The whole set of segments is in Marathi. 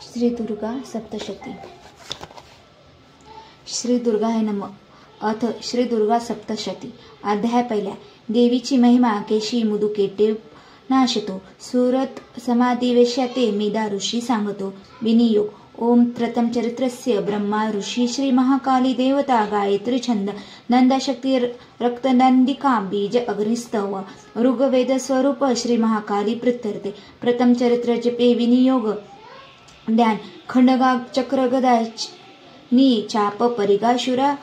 श्री दुर्गा सप्तशती। श्री दुर्गाय नमः। अथ श्री दुर्गा सप्तशती। अध्याय पहिला। देवीची महिमा केशी मुदुकेटे नाशतो। सुरत समाधिवेश्याते मेधा ऋषी सांगतो। विनियोग। ओम प्रथम चरित्रस्य ब्रह्मा ऋषी श्री महाकाली देवता गायत्री छंद नंदाशक्ती रक्तनंदिका बीज अग्निस्तव ऋग्वेद स्वरूप श्री महाकाली प्रत्यर्थे। प्रथम चरित्र जपे विनियोग ध्यान खंडगा चक्र गदा नी चाप परिगा शुरा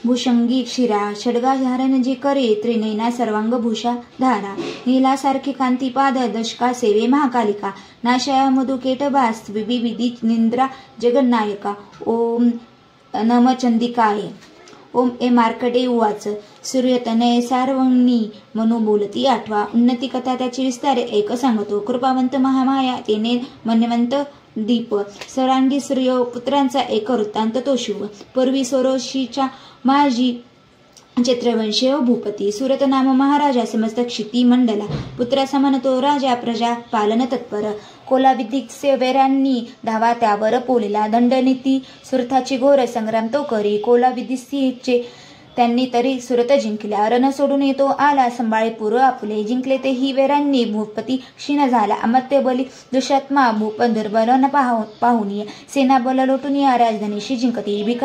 भूषंगी क्षीरा षडगा धारण जे करे त्रिनयना सर्वांग भूषा धारा नीला सारखी कांती पाद दशका सेवे महाकालिका नाशया मधुकेटबास विविधी निंद्रा जगन्नायका। ओम नम चंदिकाय। ओम ए मार्कडे उवाच सूर्यतनय सार्वणी मनो बोलती आठवा। उन्नती कथा त्याची विस्तार एक सांगतो। कृपावंत महामाया तेने मन्यवंत दीप सरांगी सूर्य पुत्रांचा एक वृत्तांत तो शिव। पूर्वी सोरोशीच्या माझी चैत्रवंशीय भूपती सुरत नाम महाराजा समस्त क्षिती मंडला पुत्रा समान तो राजा प्रजा पालन तत्पर कोलाविधिक वैरांनी धावा त्यावर पोलिला दंडनीती सुरथाची घोर संग्राम तो करी कोलाविधिचे त्यांनी तरी सुरत जिंकल्या रण सोडून येतो आला संभाळे पूर्व आपले जिंकले ते ही वैरांनी भूपती क्षीण झाला अमत्य बली दुष्टात्मा भूप दुर्बल पाहुनी सेना बल लोटून या राजधानीशी जिंकती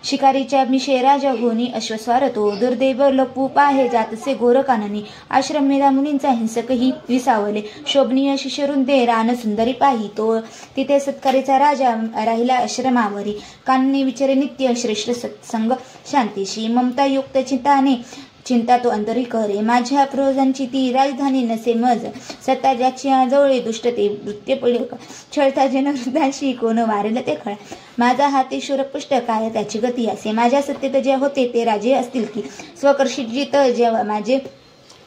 शिकारीच्या मिशे राजा घोनी अश्वस्वार तो दुर्दैव लपू पाहे जातसे घोर काननी आश्रम मेधा मुनींचा हिंसकही विसावले शोभनीय शिशरून ते रान सुंदरी पाही तो तिथे सत्कारीचा राजा राहिला आश्रमावरी कानने विचारे नित्य श्रेष्ठ सत्संग शांतीशी ममता युक्त चिंता तो अंतरी करे माझ्या प्रयोजांची ती राजधानी नसे मज सत्ता ज्याची जवळे दुष्टते वृत्य पडे छळता जनवृद्धांशी कोण वारेल ते खळा माझा हाती शूरपुष्ट काय त्याची गती असे माझ्या सत्तेत जे होते ते राजे असतील की स्वकर्षित जेव्हा माझे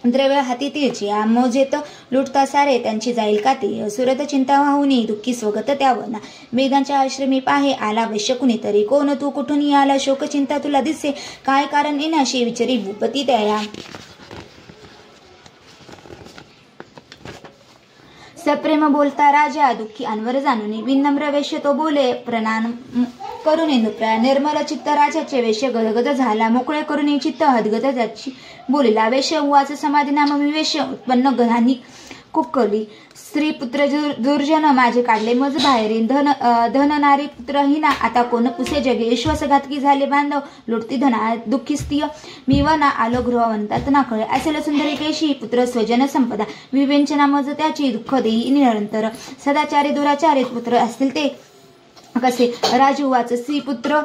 द्रव्य हाती तिळची मोजेत लुटता सारे त्यांची जाईल का ते सुरत चिंता वाहुनी दुःखी स्वगत त्यावना वेदांच्या आश्रमी पाहे आला वैश्य कुणीतरी कोण तू कुठून आला शोक चिंता तुला दिसे काय कारण येण्याशी विचारी भूपती त्या सप्रेम बोलता राजा दुःखी अनवर जाणून विनम्र वेश्य तो बोले प्रणाम करून नुप्रा निर्मल चित्त राजाचे वेश्य गदगद झाला मोकळे करून चित्त हदगद जाची बोलिला वेश्य उवाच समाधी नाम मी वेश्य उत्पन्न गणानी कुक्कली स्त्री पुत्र दुर्जन माझे काढले मज बाहेरीन धन नारी पुत्रहीना आता कोण पुसे जगे विश्वासघातकी झाले बांधव लुटती धना दुःखी स्त्रिय मी वना आलो गृहवंतात ना कळे असेल सुंदरी केशी पुत्र स्वजन संपदा विवेचना मज त्याची दुःख देई निरंतर सदाचारी दुराचारी पुत्र असतील ते कसे राजूवाच स्त्री पुत्र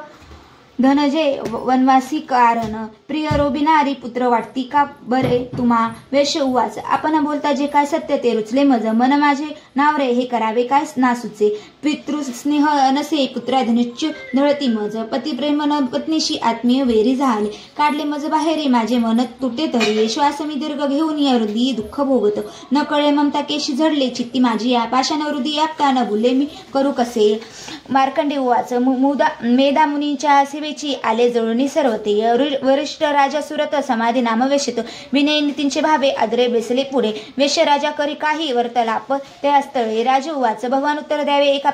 धनजे वनवासी कारण प्रिय रोबिनारी पुत्र वाटती का बरे तुम्हा वेश्य उवाच आपण बोलता जे काय सत्य ते रुचले मज मन माझे नाव रे हे करावे काय ना सुचे पितृस्नेह नसे पुत्रा धनुच्च धळती मज पतिप्रेम न पत्नीशी आत्मीय वेरी झाले काढले मज बाहेरी माझे मन तुटे तरी श्वास मी दीर्घ घेऊन या हृदयी दुःख भोगत न कळे ममता केशी झडले चित्ती माझी या पाशान हृदयी आपता न भुले मी करू कसे मार्कंडे उवाच मेधा मुनीच्या सेवेची आले जळूनी सर्वते वरिष्ठ राजा सुरत समाधी नाम वेश्यतो विनय नीतींचे भावे आदरे बेसले पुढे वेश्य राजा करी काही वर्तलाप ते असतळे राजा उवाच भगवान उत्तर द्यावे एका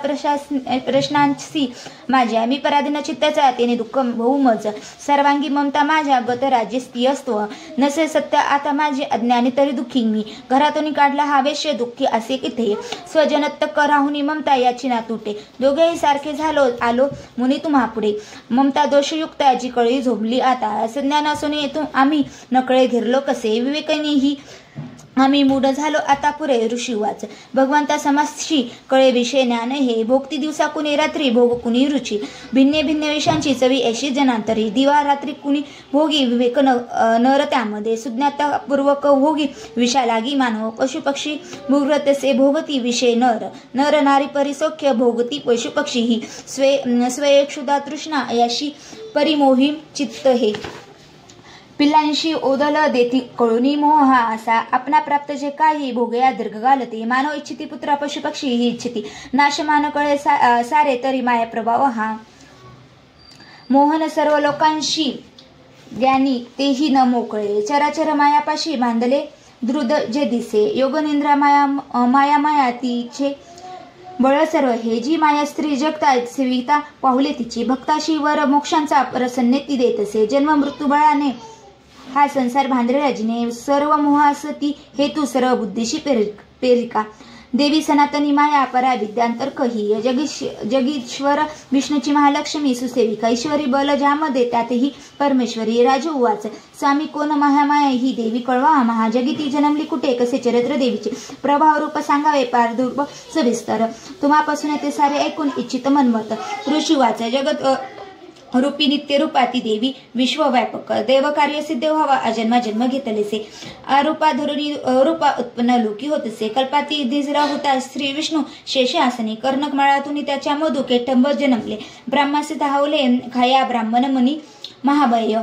प्रश्नांची माझ्या मी पराधीन चित्ताचा तेने दुःख बहुमज सर्वांगी ममता माझ्या गत राज्य स्त्रियस्त्व नसे सत्य आता माझे अज्ञानी तरी दुःखी मी घरातून काढला हा वेश्य दुःखी असे किथे स्वजनत्तक राहुनी ममता याची ना तुटे दोघेही सारखे झालो आलो मुनी तुम्हा पुढे ममता दोषयुक्त याची कळी झोंबली आता असे ज्ञान असून येतो आम्ही नकळे घेरलो कसे विवेकनी ही आम्ही मूढ झालो आता पुरे ऋषी वाच भगवंता समाशी कळे विषय ज्ञान हे भोगती दिवसा कुणी रात्री भोग कुणी रुची भिन्न भिन्न विषयांची चवी ऐशी जनांतरी दिवा रात्री कुणी भोगी विवेक नर त्यामध्ये सुज्ञातापूर्वक भोगी विषा लागी मानव पशु पक्षी भूग्रतसे भोगती विषय नर नारी परिसौख्य भोगती पशु पक्षी ही स्वय क्षुधा तृष्णा याशी परिमोही चित्त हे पिल्लांशी ओदल देती कळुनी मोह हा असा आपणा प्राप्त जे काही भोगया दीर्घकाल ते मानव इच्छिती पुत्रा पशुपक्षी ही इच्छिती नाशमान कळे सारे तरी माया प्रभाव हा मोहन सर्व लोकांशी ज्ञानी तेही न मोकळे चराचर मायापाशी बांधले द्रुद जे दिसे योगनिंद्रा माया तिचे बळ सर्व हे जी माया स्त्री जगता सेविता पाहुले तिची भक्ताशी वर मोक्षांचा प्रसन्ने ती देत असे. जन्म मृत्यू बळाने हा संसार भांधळ्या जिने सर्व मोहासती हेतू सर्व बुद्धीशी प्रेरिका देवी सनातनी माया परा विद्यांतर कही जगीश्वर विष्णूची महालक्ष्मी सुसेविका ईश्वरी बल ज्यामध्ये त्यातही परमेश्वरी. राजू उवाच स्वामी कोण महामाया ही देवी कळवा महाजगीती जन्मली कुठे कसे चरित्र देवीचे प्रभाव रूप सांगावे पारदूर्भ सविस्तर तुम्हापासून ते सारे ऐकून इच्छित मनमत. ऋषी उवाच जगत रूपी नित्य रूपाती देवी विश्वव्यापक देव कार्य सिद्ध व्हावा अजन्मा जन्म घेतलेसे अरूपा धरुणी रूपा उत्पन्न लोकी होतसे कल्पाती धिजरा होता श्री विष्णू शेषासनी कर्णक माळातून त्याच्या मधु केटंब जन्मले ब्रह्मासे धावले खाया ब्राह्मण मुनी महाभय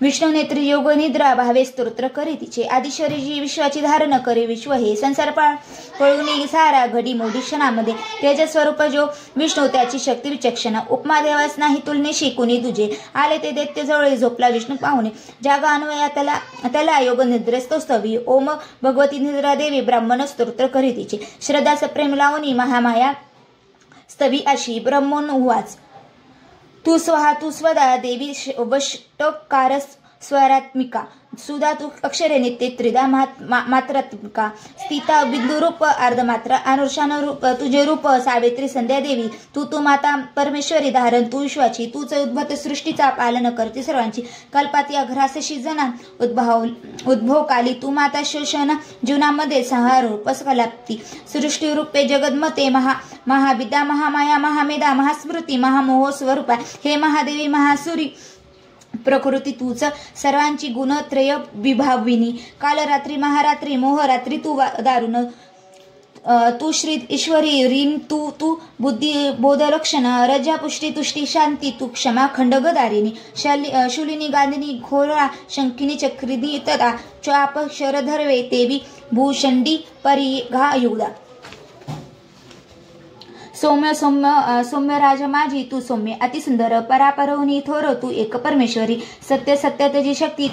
विष्णू नेत्री योग निद्रा भावे स्तोत्र करे तिचे आदिशरी जी विश्वाची धारण करे विश्व हे संसार पळून सारा घडी मोडी क्षणामध्ये तेज स्वरूप जो विष्णू त्याची शक्ती विचक्षण उपमा देवास नाही तुलनेशी कोणी तुझे आले ते दैत्य जवळ झोपला विष्णू पाहुणे जागा अन्वया त्याला योग निद्रेस्तो स्तवी ओम भगवती निद्रा देवी ब्राह्मण स्तोत्र करे तिचे श्रद्धास प्रेम लावणी महामाया स्तवी अशी ब्रह्मोन उवाच तू स्वहा तू स्वदा देवी वष्टकार स्वरात्मिका सुधा तू अक्षरे नित्य त्रिदा मात्रात्मिका स्थिता बिंदुरूप अर्धमात्रा अनुषानुरूप तुझे रूप सावित्री संध्या देवी तू माता परमेश्वरी धारण तू विश्वाची तूच उद्भत सृष्टीचा पालन करते सर्वांची कल्पाती अघरासशी जना उद्भव काली तू माता शोषण जीवनामध्ये संहार रूपस कलाप्ती सृष्टी रूपे जगदमते महाविद्या महामाया महामेधा महास्मृती महामोह स्वरूपा हे महादेवी महासुरी प्रकृती तूच सर्वांची गुणत्रय विभाविनी काल रात्री महारात्री मोहरात्री तू दारुण तू श्री ईश्वरी रीन तू बुद्धी बोधलक्षण रजा पुष्टी तुष्टी शांती तू क्षमा खंडगदारिणी शूलिनी गांधिनी घोरा शंकिनी चक्रिनी तदा चाप शरधर्वे देवी भूषंडी परिघा युगदा सौम्य राज माझी तू सौम्य अतिसुंदर परापरवनी थोर तू एक परमेश्वरी सत्य सत्यतेची शक्ती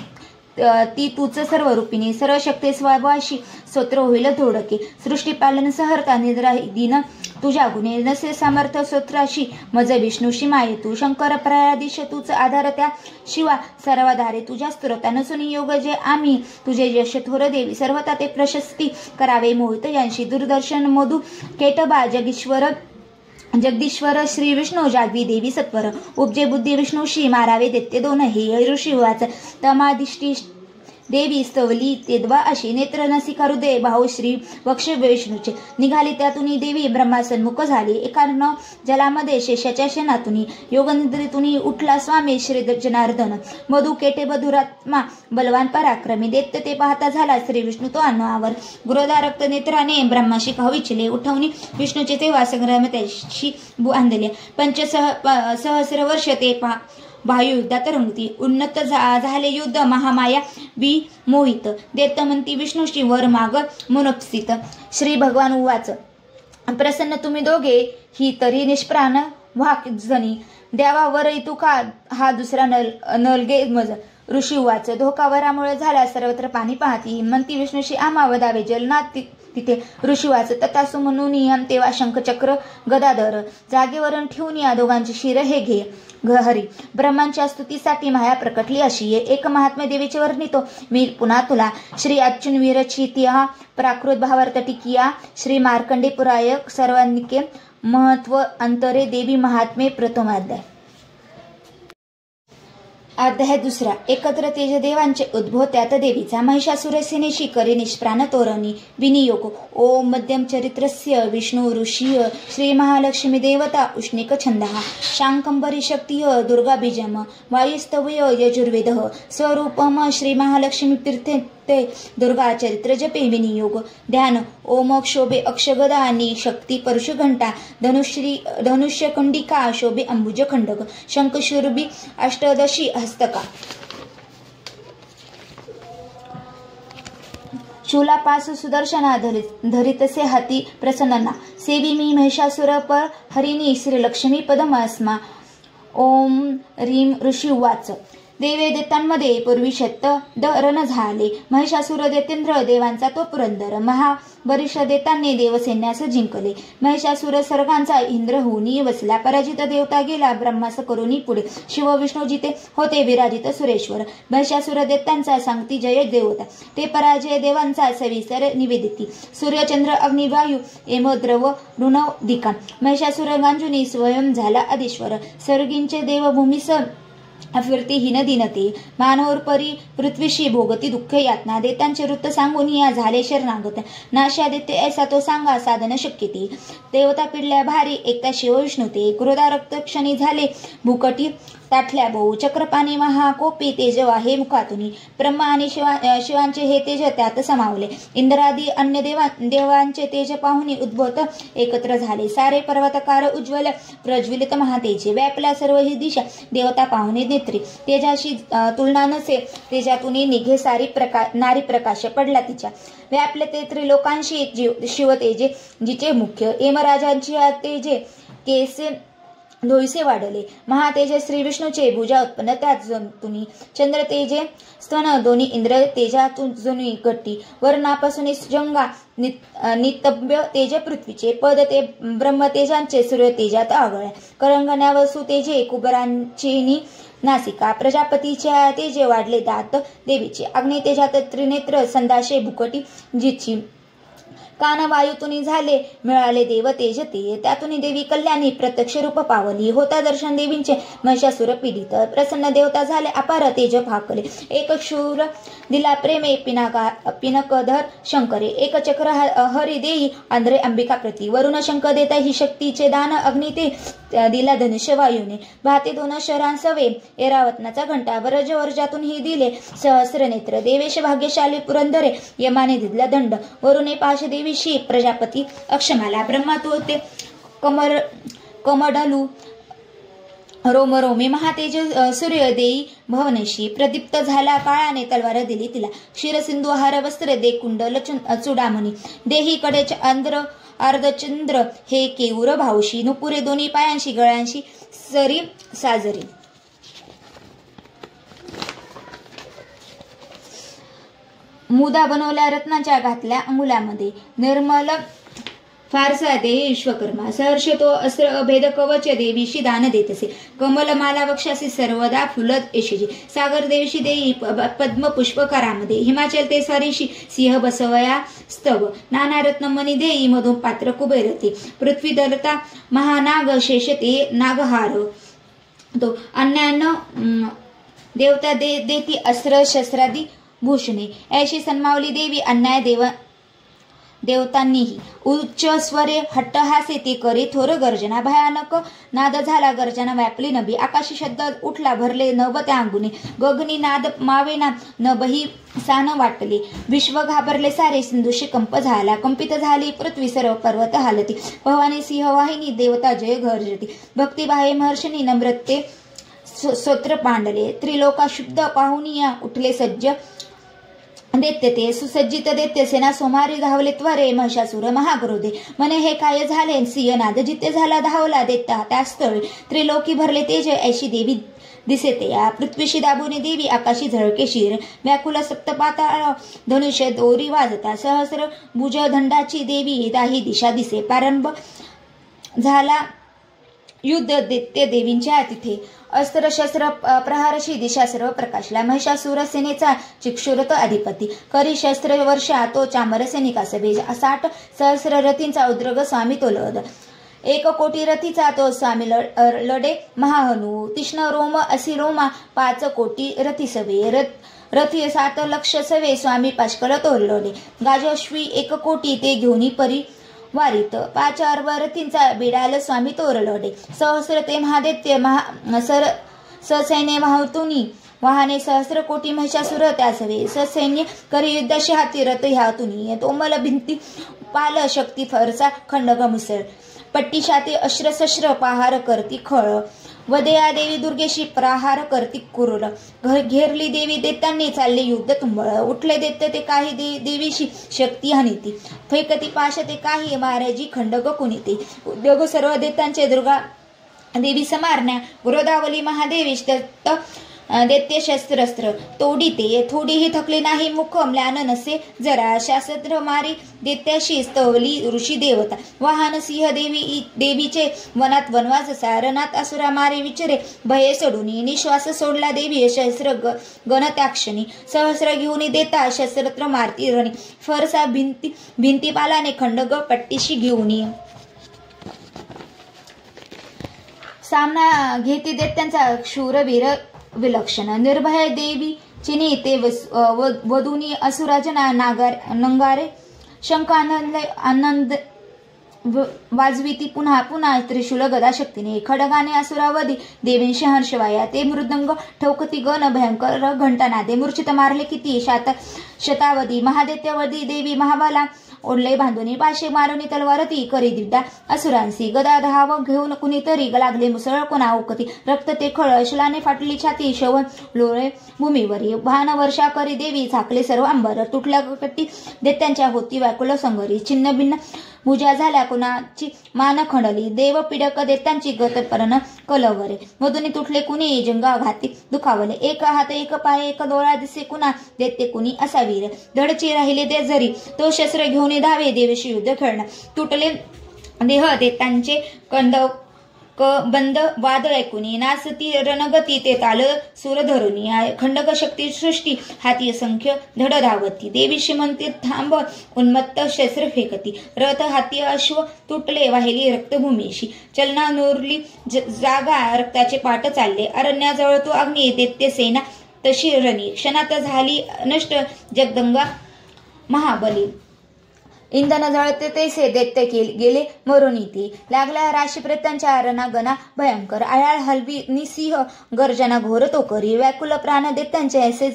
ती तूच सर्व रूपिणी सर्व शक्ती स्वभावाशी स्तोत्र होईल थोडके सृष्टी पालन सहर्ता निद्रा दिन तुझ्या गुणे नसे सामर्थ्य स्तोत्राशी मज विष्णूशी माये तू शंकर प्रयादिश तूच आधार त्या शिवा सर्वाधारे तुझ्या स्तोत्रता नसून योग जे आम्ही तुझे यश थोर देवी सर्वता ते प्रशस्ती करावे मोहित यांशी दूरदर्शन मधु केटबा जगदीश्वर श्री विष्णू जागवी देवी सत्वर उपजे बुद्धी विष्णूशी मारावे दैत्य दोन हे ऋषी वाच तमादिष्टी देवी स्तवली तेदवा अशी नेत्र नसिका हृदय भाऊ श्री वक्ष विष्णूचे निघाली त्यातून देवी ब्रह्मासन्मुख झाली एकान जलामध्ये शेषाच्या शेणातून योगनिद्रेतून उठला स्वामी श्री जनार्दन मधु केटे बधुरात्मा बलवान पराक्रमी दैत्य ते पाहता झाला श्री विष्णू तो अन्नावर गुरोदा रक्त नेत्राने ब्रह्माशी खाऊ इच्छिले उठवणी विष्णूचे तेव्हा संग्राम त्याशी बांधले सहस्र वर्ष ते बाह्युयुद्धात रंगती उन्नत झाले युद्ध महामाया विमोहित देतमंती विष्णूशी वर माग मनोपसित श्री भगवान उवाच प्रसन्न तुम्ही दोघे ही तरी निष्प्राण वाक जणी द्यावा वर तुका हा दुसरा नलगे मज ऋषी उवाच धोका वरामुळे झाला सर्वत्र पाणी पाहती हिमंती विष्णूशी आम्हा वदावे जलनाथ तिथे ऋषी वाच तथासु म्हणून तेव्हा शंखचक्र गदाधर जागेवरून ठेवून या दोघांचे शिर हे घे हरी ब्रह्मांच्या स्तुतीसाठी माया प्रकटली अशी एक महात्म्य देवीचे वर्णितो मी पुन्हा तुला श्री अच्युन विरचितिया प्राकृत भावार्थ टिकिया श्री मार्कंडे पुराय सर्वांनिके महत्व अंतरे देवी महात्मे प्रथमाध्याय अध्याय दुसरा एकत्र तेज देवांचे उद्भव त्यात देवीचा महिषासुर सेनेशी करे निष्प्राण तोरणी विनियोग ओम मध्यम चरित्रस्य विष्णु ऋषीय श्री महालक्ष्मी देवता उष्णिक छंदः शांकंबरी शक्तिय दुर्गा बीजम वायुस्तवय यजुर्वेद स्वरूपम श्री महालक्ष्मी तीर्थे ते दुर्गा चरित्र जपे विनियोग ध्यान ओम शोभे अक्षगदा आणि शक्ती परशु घंटा धनुष्य कंडिका शोभे अंबुज खंडक शंखशूर्बी अष्टदशी हस्तका शूलापास सुदर्शना धरितसे हाती प्रसन्ना सेवी मी महिषासुर पर हरिणी श्री लक्ष्मी पदमास्मा ओम रीम ऋषी उवाच देवे दैत्यांमध्ये पूर्वी रण झाले. महिषासुर दैत्येंद्र देवांचा तो पुरंदर. महाबरिष दैत्यांनी देवसैन्यास जिंकले. महिषासुर सर्गांचा इंद्र होऊनी बसला. पराजित देवता गेला ब्रह्मास करुनी पुढे. शिव विष्णू जिथे होते विराजित सुरेश्वर. महिषासुर दैत्यांचा सांगती जय देवता. ते पराजय देवांचा सविस्तर निवेदिती. सूर्यचंद्र अग्निवायू एमद्रव ऋणदिका. महिषासुर गांजुनी स्वयं झाला अधीश्वर. सर्गींचे देवभूमीस फिरती हिन दिनते. मानवर परी पृथ्वीशी भोगती दुःख यातना. देत्यांचे वृत्त सांगून या झाले शरणागत. नाशा देते ऐसा तो सांगा साधन शक्य ते. देवता पिडल्या भारी एकता शिव विष्णू ते. क्रोधा रक्त क्षणी झाले भूकटी ताठल्या बहु. चक्रपाणी महाकोपी तेज वाहे मुखातुनी. ब्रह्मा आणि शिवांचे हे तेज त्यात समावले. इंद्रादी अन्य देवांचे तेज पाहुनी उद्भवत एकत्र झाले. सारे पर्वतकार उज्ज्वल प्रज्वलित महातेजे. व्यापल्या सर्व ही दिशा देवता पाहुणे नेत्री. तेजाशी तुलना नसे तेजातून निघे सारी नारी प्रकाश पडला तिच्या. व्यापले ते त्रिलोकांशी शिव तेजे जिचे मुख्य. यमराजांची तेजे केसे धोईसे वाढले. महातेज श्री विष्णूचे भुजा उत्पन्न त्यात जंतुनी. चंद्र तेजे स्तन दोन्ही इंद्र तेजातून जुनी गट्टी. वर्णापासून जंगा नितब्य तेज पृथ्वीचे. पद ते ब्रह्मतेजांचे सूर्य तेजात आगळ्या. करंगण्या वसु तेजे कुबेरांची नासिका. प्रजापतीच्या तेजे वाढले दात देवीचे. अग्नि तेजात त्रिनेत्र संदाशे भुकटी जिची. कान वायूतुनी झाले मिळाले देव तेज ते. त्यातून देवी कल्याणी प्रत्यक्ष रूप पावली. होता दर्शन देवींचे महिषासुर पीडित. प्रसन्न देवता झाले अपार तेज फाकले. एक शूर दिला प्रेमे पिनकधर शंकरे. एक चक्र हरी देई आंध्रे अंबिका प्रती. वरुण शंकर देता ही शक्तीचे दान. अग्नी ते दिला धनुष्य वायूने. भाते दोन शरांसवे ऐरावतनाचा घंटा. वरज वर्जातून ही दिले सहस्र नेत्र. देवेश भाग्यशाली पुरंदरे यमाने दिला दंड. वरुणे पाश देवीशी प्रजापती अक्षमाला. ब्रह्मा तो ते कमडलू रोमरोमे. महातेज सूर्य देई भवनशी. प्रदीप्त झाला काळाने तलवार दिली तिला. क्षीरसिंधू हार वस्त्र दे कुंडल चुडामणी. देही कडे अर्धचंद्र हे केऊर भाऊशी. नुपुरे दोन्ही पायांशी गळ्यांशी सरी साजरी. मुदा बनवल्या रत्नाच्या घातल्या अंगुलामध्ये. निर्मल फारसा दे विश्वकर्मा. सहर्ष तो अस्त्र अभेद कवच देवीशी दान देतसे. कमल माला वक्षासी सर्वदा फुलत यशजी. सागर देवीशी देई पद्म पुष्प करामध्ये. हिमाचल ते सरीशी सिंह बसवया स्तव. नाना रत्न मणी देई मधून पात्र कुबेरते. पृथ्वी दलता महानाग शेष ते नागहार तो. अन्यान्न देवता देती अस्त्र शस्त्रादी भूषणे. ऐशी सन्मावली देवी अन्याय देवतांनीही. उच्च स्वरे हट्टहासे ते करे थोर गर्जना. भयानक नाद झाला गर्जना व्यापली नभी. आकाशी शब्द उठला भरले नभ त्या अंगुने. गगनी नाद मावेना नभही सान वाटले. विश्व घाबरले सारे सिंधुशी कंप झाला. कंपित झाली पृथ्वी सर्व पर्वत हालती. भवानी सिंहवाहिनी देवता जय गर्जती. भक्तिबाहे महर्षिनी नम्रते स्तोत्र पांडले. त्रिलोका शुद्ध पाहुनिया उठले सज्ज दैत्य ते. सुसज्जित दैत्य सेना सोमारी धावले त्वरे. महिषासुर महाक्रोधे मने हे काय झाले. सिंहनाद जिथे झाला धावला दैत्य त्या स्थळी. त्रिलोकी भरले तेज ऐशी देवी दिसेते या. पृथ्वीशी दाबुनी देवी आकाशी झळके शिर. व्याकुल सप्तपाताळ धनुष्य दोरी वाजता. सहस्र भुज दंडाची देवी दाही दिशा दिसे. प्रारंभ झाला युद्ध दैत्य देवींच्या तिथे. अस्त्र शस्त्र प्रहारशी दिशा सर्व प्रकाशला. महिषासुर सेनेचा चिक्षुरत अधिपती. करी शस्त्र वर्षा तो चामर सैनिका सभे. 60 सहस्र रथींचा उद्रग स्वामी तो लद. 1 कोटी रथीचा तो स्वामी लढे महाहनू. तीक्ष्ण रोम असी रोमा 5 कोटी रथी सभे. रथी 7 लक्ष सवे स्वामी पाशकल तोरलोले. गाजश्वी 1 कोटी ते घेऊनी परी वारीत. 5 अर्ब रथींचा बिडाल स्वामी तोरलोडे. सहस्र ते महादैत्य ससैन्य वाहतुनी. वाहने सहस्र कोटी महिषासुर त्यासवे. ससैन्य करी युद्धाशी हाती रथ ह्यातुनी. तोमल भिंती पाल शक्ती फरसा खंडग मुसळ. पट्टीशाती अश्र शस्त्र पहार करती खळ. वदया देवी दुर्गेशी प्रहार करती कुरुल. घेरली देवी दैत्यांनी चालले युद्ध तुंबळ. उठले दैत्य ते काही देवीशी शक्ती हनिती. फेकती पाश ते काही महाराजी खंडग कुणिते. उद्योग सर्व दैत्यांचे दुर्गा देवी समारण्या. गोदावली महादेवी दत्त दैत्य शस्त्रस्त्र तोडीते थोडीही थकले नाही मुख म्लान नसे जरा शास्त्र मारी दैत्याशी स्तवली ऋषी देवता वाहन सिंह देवीचे वनात वनवास सारनात असुरा मारे विचारे भये सोडून निश्वास सोडला देवी शस्त्र गणत्याक्षणी सहस्र घेऊन देता शस्त्र मारती रणी फरसा भिंती पालाने खंडग पट्टीशी घेऊन सामना घेते दैत्यांचा शूरवीर विलक्षण निर्भय देवी चिनी ते वधूनी असुराजना नंगारे शंख आनंद वाजविती पुन्हा पुन्हा त्रिशूल गदा शक्तीने खडगाने असुरावधी देवींशी हर्षवाया ते मृदंग ठोकती गण भयंकर घंटानादे मूर्छित मारले किती शतावधी महादैत्यवधी देवी महाबाला ओढले बांधून पाशे मारून तलवारती करी दिद्दा असुरांसी गदा धाव घेऊन कुणीतरी लागले मुसळ कोणा ओकती रक्त ते खळ शिलाने फाटली छाती शवन लोळे भूमीवरी भान वर्षा करी देवी झाकले सर्व अंबर तुटल्या कट्टी दैत्यांच्या होती व्याकुल संगरी छिन्न भिन्न भुजा झाल्या कुणाची मान खंडली देव पिडक दैत्यांची गतपरण कलवरे मधुनी तुटले कुणी जंगा घाती दुखावले एक हात एक पाय एक डोळा दिसे कुणा दैत्य कुणी असा वीर धडची राहिले दे जरी तो शस्त्र घेऊन धावे देवीशी युद्ध खेळणार तुटले देह दैत्यांचे बंद वाद ऐकुनी नासती रणगती ते ताल सुर धरुनी खंडक शक्ती सृष्टी हाती असंख्य धड धावती देवी श्रीमंती थांब उन्मत्त शस्त्र फेकती रथ हाती अश्व तुटले वाहिली रक्तभूमीशी चलना नोरली जागा रक्ताचे पाट चालले अरण्याजवळ तो अग्नी दैत्य सेना तशी रणी क्षणात झाली नष्ट जगदंगा महाबली इंधन जळते तैसे दैत्य गेले मरून इथे लागल्या राशी प्रेतांच्या रणगणा भयंकर आयाळ हलवी निसिंह गर्जना घोर तो करी व्याकुल प्राण दैत्यांचे ऐसे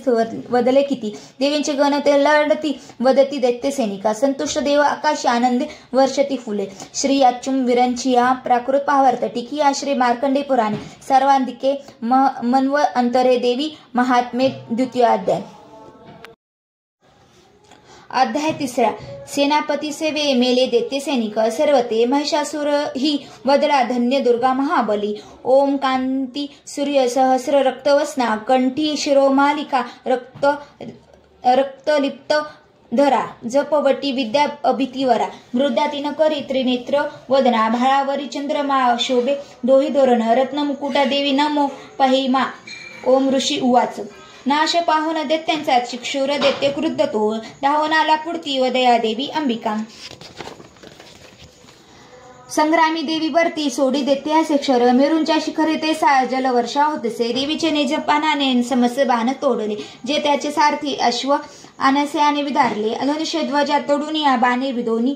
वदले किती देवींचे गण ते लढती वदती दैत्य सैनिका संतुष्ट देव आकाशी आनंदे वर्षती फुले श्री अच्युम विरंची या प्राकृत पावर्त टिकी या श्री मार्कंडे पुराणे सर्वांधिके मनव अंतरे देवी महात्मे द्वितीय अध्याय अध्याय 3 सेनापती सेवे मेले दैत्य सैनिक सर्वते महिषासुर ही वदला धन्य दुर्गा महाबली ओम कांती सूर्य सहस्र रक्तवसना कंठी शिरोमालिका रक्तलिप्त धरा जपवटी विद्या अभितीवरा मृदातीन करी त्रिनेत्र वदना भाळावरी चंद्रमा शोभे दोही धोरण रत्नमुकुटा देवी नमो पहिमा ओम ऋषी उवाच नाश पाहून दैत्यांचा चिक्षुर दैत्य क्रुद्ध तो धावून आला पुढती वदया देवी अंबिका संग्रामी देवी वरती सोडी दैत्य असे क्षर मेरूंच्या शिखरी ते जलवर्षा होतसे देवीचे निजपानाने समस्य बाण तोडले जे त्याचे सारथी अश्व अनस्याने विदारले धनुष्य ध्वजा तोडून या बाणे विदोनी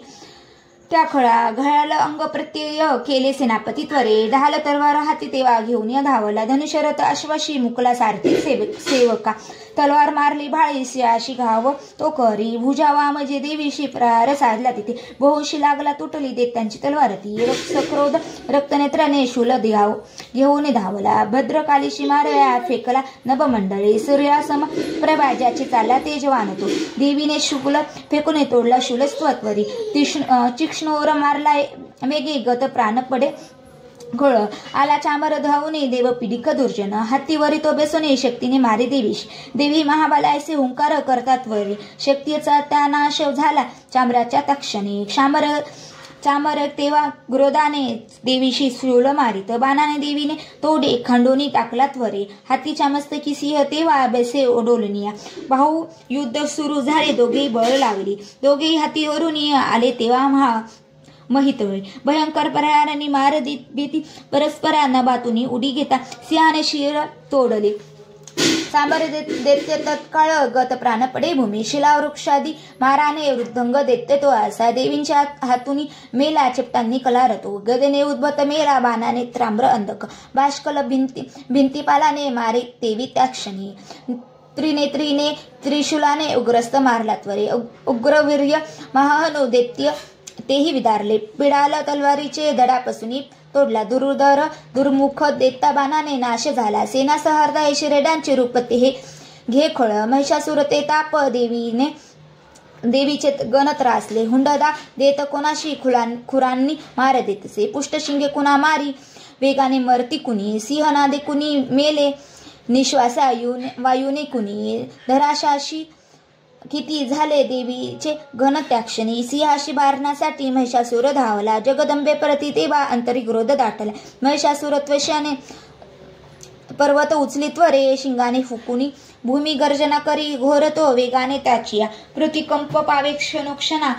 त्या घळाला अंग प्रत्यय केले सेनापती त्वरे ढाल तलवार हाती तेव्हा घेऊन या धावला धनुष्यरथ अश्वाशी मुकला सारथी सेवका तलवार मारली भाळीशी अशी घाव तो करी भुजावा म्हणजे देवीशी प्रार साधला तिथे बहुशी लागला तुटली दैत्यांची तलवार ती सक्रोध रक्तनेत्राने शूल घेऊन धावला भद्रकालीशी मारया फेकला नभमंडळी सूर्यासम प्रभा ज्याची चालला तेजवान तो देवीने शुक्ल फेकून तोडला शूलस्त्वरी तीक्ष्णोर मारला वेगे गत प्राण पडे घोळ आला चामर धावून देव पिडिक दुर्जन हत्तीवरी तो बेसोने शक्तीने मारे देवीश देवी महाबालायसे हुंकार करतात वरी शक्तीचा त्या नाश झाला चामराच्या तक्षणी चामर तेव्हा क्रोधाने देवीशी शूळ मारित बाणाने देवीने तोडे खंडोनी टाकला त्वरे हातीच्या मस्तकी सिंह तेव्हा बेसे ओढोलनिया भाऊ युद्ध सुरू झाले दोघेही बळ लागली दोघेही हातीवरून आले तेव्हा महितळे भयंकर प्रहारांनी मार भीती परस्परांना बातूनी उडी घेता सिंहाने शिर तोडले सांबर दैत्य तत्काळ गत प्राण पडे भूमी शिलावृक्षादी माराने वृद्धंग दैत्य तो असा देवींच्या हातूनी मेला चिपटांनी कलारतो गदेने उद्भत मेला बाणाने त्राम्र अंधक बाष्कल भिंतीपालाने मारे देवी त्या क्षणी त्रिनेत्रीने त्रिशूलाने उग्रस्त मारला त्वरे उग्रवीर्य महाहनु दैत्य तेही विदारले पिडाल तलवारीचे दडापासून तोडला दुर्मुख दैत्य बाणाने नाश झाला सेना सहर्दा रेड्यांचे रूप ते हे घे खळ महिषासुर ते ताप देवीचे गण त्रासले हुंडदा देत कोणाशी खुरांनी मार देतसे पुष्ट शिंगे कुणा मारी वेगाने मरती कुणी सिंहनादे कुणी मेले निश्वासा वायूने कुणी धराशाशी किती झाले देवीचे घन त्या क्षणी सिंहाशी मारण्यासाठी महिषासूर धावला. जगदंबे प्रती तेव्हा अंतरी क्रोध दाटला. महिषासूर त्वशाने पर्वत उचली त्वरे शिंगाने फुकुनी भूमी गर्जना करी घोरतो वेगाने त्याची पृथ्वीकंप पावे क्षणोक्षणा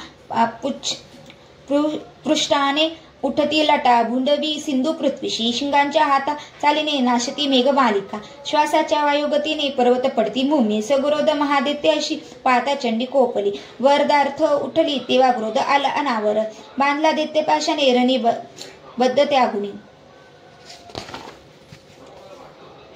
पृष्ठाने उठती लटा भुंडवी सिंधू पृथ्वीशी शिंगांच्या हाता चालीने नाशती मेघमालिका श्वासाच्या वायुगतीने पर्वत पडती भूमी सगरोध महादित्याशी पाहता चंडी कोपली वरदार्थ उठली तेव्हा क्रोध आला अनावर बांधला दैत्य पाशाने रणी बद्ध त्यागुनी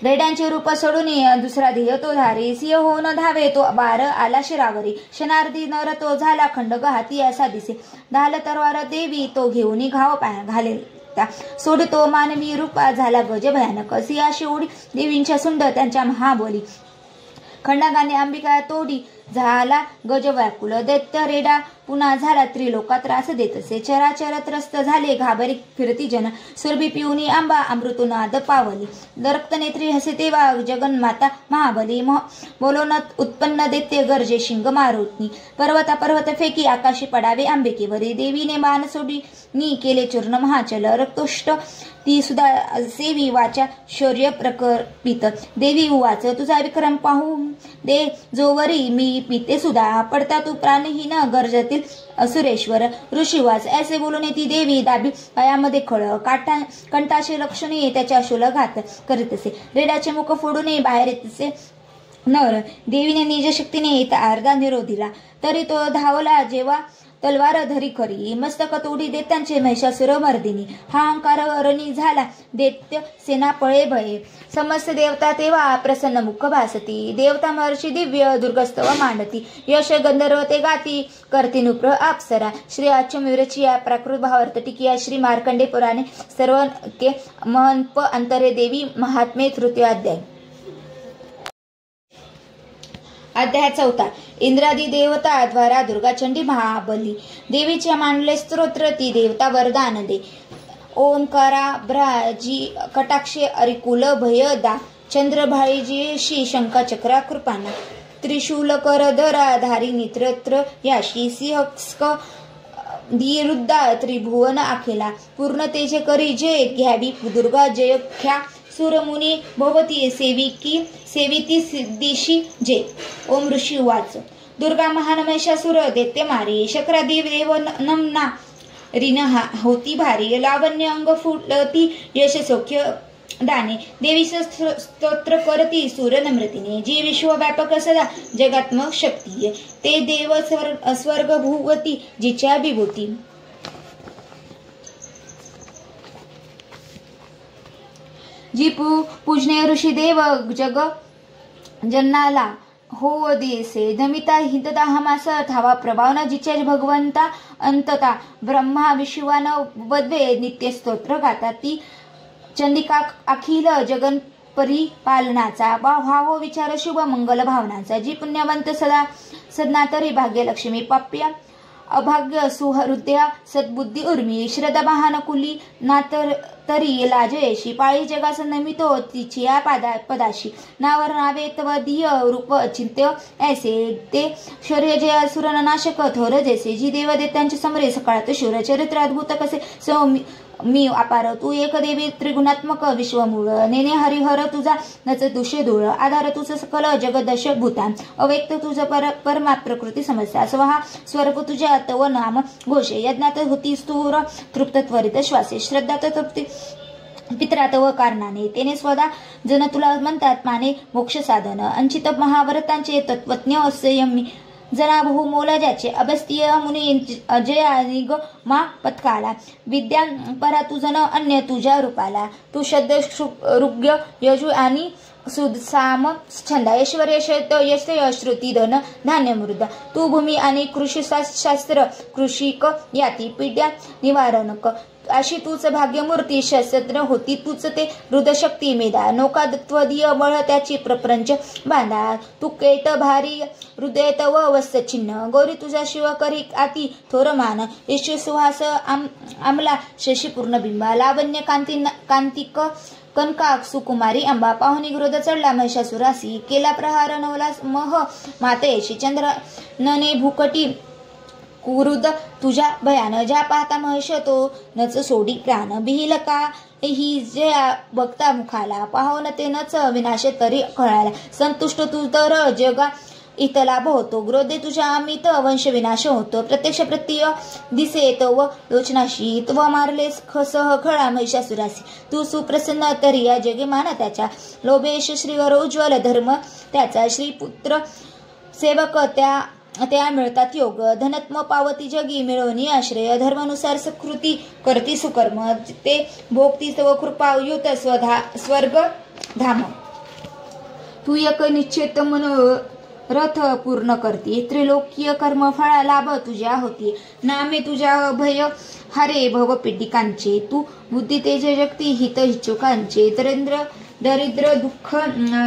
रेड्यांचे रूप सोडून दुसरा ध्येय तो धारी सिंह होऊन धावे तो बार आला शिरावरी क्षणार्धी नर तो झाला खंडग हाती असा दिसे धाल तरवार देवी तो घेऊन घाव घालेल सोडतो मानवी रूपा झाला गज भयानक सिंहाशी उडी देवींच्या सुंड त्यांच्या महाबली खंडांगाने अंबिका तोडी झाला गज व्याकुल दैत्य रेडा पुन्हा झाला त्रिलोका त्रास देत असे चराचर त्रस्त झाले घाबरी फिरती जन सुरभी पिऊनी आंबा अमृतुनाद पावली रक्तनेत्री हसे तेव्हा जगन्माता महाबली बोलवनात उत्पन्न दैत्य गरजे शिंग मारुतनी पर्वत फेकी आकाशी पडावे आंबिकेवरी देवीने मान सोडी नी केले चूर्ण महाचल रक्तोष्ट ती सुद्धा सेवी वाचा शौर्य प्रकर्पित देवी उवाच तुझा विक्रम पाहू दे जोवरी मी पिते सुद्धा पडता तू प्राणहीन गरजतील असुरेश्वर ऋषिवास ऐसे बोलून ती देवी दाबी पायामध्ये खळ कंठाशी लक्षणे त्याच्या शूलघात करीत असे रेड्याचे मुख फोडून बाहेर येतसे नर देवीने निज शक्तीने अर्धा निरोध दिला तरी तो धावला जेव्हा तलवार धरी खरी मस्तक तोडी देत्यांचे महिषासुर मर्दिनी हा अंकार रणी झाला दैत्य सेना पळे भये समस्त देवता तेव्हा प्रसन्न मुख भासती देवता महर्षी दिव्य दुर्गस्तव मांडती यश गंधर्व ते गाती करती नुप्र अप्सरा श्री अच्युतचिया प्राकृत भावार्थ टिकिया श्री मार्कंडे पुराणे सर्व के महंप अंतरे देवी महात्मे तृतीय अध्याय अध्याय 4 इंद्रादी देवता द्वारा दुर्गाचंडी महाबली देवीच्या मांडले स्तोत्र ती देवता वरदान दे ओंकारा ब्राजी कटाक्षे अरिकुल भयदा चंद्रभाळीजी शंका चक्रा कृपाना त्रिशूल करधरा धारी नित्रत्र याशी सिंहस्क धीरुद्धा त्रिभुवन आखेला पूर्ण तेजे करी जय घ्यावी दुर्गा जय ख्या सुरमुनी भवती सेविती सिद्धीशी जे ओम ऋषी वाच दुर्गा महान महिषासुर दैत्य मारी शक्रादी देव नमना रिनहा होती भारी लावण्य अंग फुलती यश सौख्य दाने देवी स्तोत्र करती सूर नम्रतीने जी विश्वव्यापक सदा जगात्मक शक्ती ते देव स्वर्ग भूवती जिच्या विभूती जी पूजने ऋषी देव जग जन्नाला हो देसे दमिता हितता हमास थावा प्रभावना जिच्या भगवंता अंतता ब्रह्मा विश्वान वद्वे नित्य स्तोत्र गाता ती चंडिका अखिल जगन परिपालनाचा भाव विचार शुभ मंगल भावनाचा जी पुण्यवंत सदना तरी भाग्यलक्ष्मी पाप्या अभाग्य सुहृदया सद्बुद्धी उर्मी श्रद्धा महान कुली नातर तरी लाजयशी पाळी जगास नमितो तिची या पदाशी नावर नावे तव दिय रूप अचिंत्य ऐसे ते शौर्य जय असुरन नाशक थोर जैसे जी देवदेत्यांचे समरे सकाळात शूर चरित्र अद्भुत कसे सौ मी अपार तू एक देवी त्रिगुणात्मक विश्वमूळ नेने हरिहर तुझा नच दुषे धूळ आधार तुझ सकल जगदश भूतान अव्यक्त तुझ परमा प्रकृती समस्या स्वहा स्वरूप तुझ्या तव नाम घोषे यज्ञात होती स्तूर तृप्त त्वरित श्वासे श्रद्धात तृप्ती पित्रात व कारणाने तेने स्वदा जन तुला म्हणतात माने मोक्ष साधन अंचित महाव्रतांचे तत्वज्ञ संयमी जना बहु मोला ज्याचे अभस्तीय मुनी अजय आणि ग मा पत्काला विद्या परा तुझन अन्य तुझ्या रूपाला तू शब्द रुग्य यजु आणि सुदसाम छंद ऐश्वर्य यश श्रुती धन धान्य मृद तू भूमी आणि कृषी शास्त्र कृषिक याती पिढ्या निवारणक अशी तूच भाग्यमूर्ती शस्त्र होती तूच ते हृदशक्ती मेधा नौकात्वदीय बळ त्याची प्रपंच बांधा तू केट भारी हृदयत व वस्तचिन्ह गौरी तुझा शिव करी आती थोरमान यश सुहास आमला शशी पूर्ण बिंबा लावण्य कांतिक कनकाक सुकुमारी अंबा पाहुणी क्रोध चढला महिषासुरासी केला प्रहार नवला मह मातेशी चंद्रनने भूकटी क्रुद्ध तुझ्या भयान ज्या पाहता महिष तो नच सोडी प्राण बिहिल का ही जे बघता मुखाला पाहून ते नच विनाश तरी कळाला संतुष्ट तू तर जगा इतलाभ होतो क्रोधे तुझ्या अमित वंश विनाश होतो प्रत्यक्ष प्रत्यय दिसे तव लोचनाशी तव मारलेस खसह खळा महिषासुरासी तू सुप्रसन्न तरी या जगे मान त्याच्या लोभेश श्रीवर उज्ज्वल धर्म त्याचा श्रीपुत्र सेवक त्या मिळतात योग धनत्म पावती जगी मिळवणी आश्रय धर्मानुसार सकृती करती सुकर्म ते भोगती तव कृपा युत स्वर्ग धाम तू एक निश्चित रथ पूर्ण करती त्रिलोकीय कर्म फळा लाभ तुझ्या होती नामे तुझ्या भय हरे भव पीडिकांचे तू बुद्धी तेज जगती हित इच्छुकांचे दरिद्र दुःख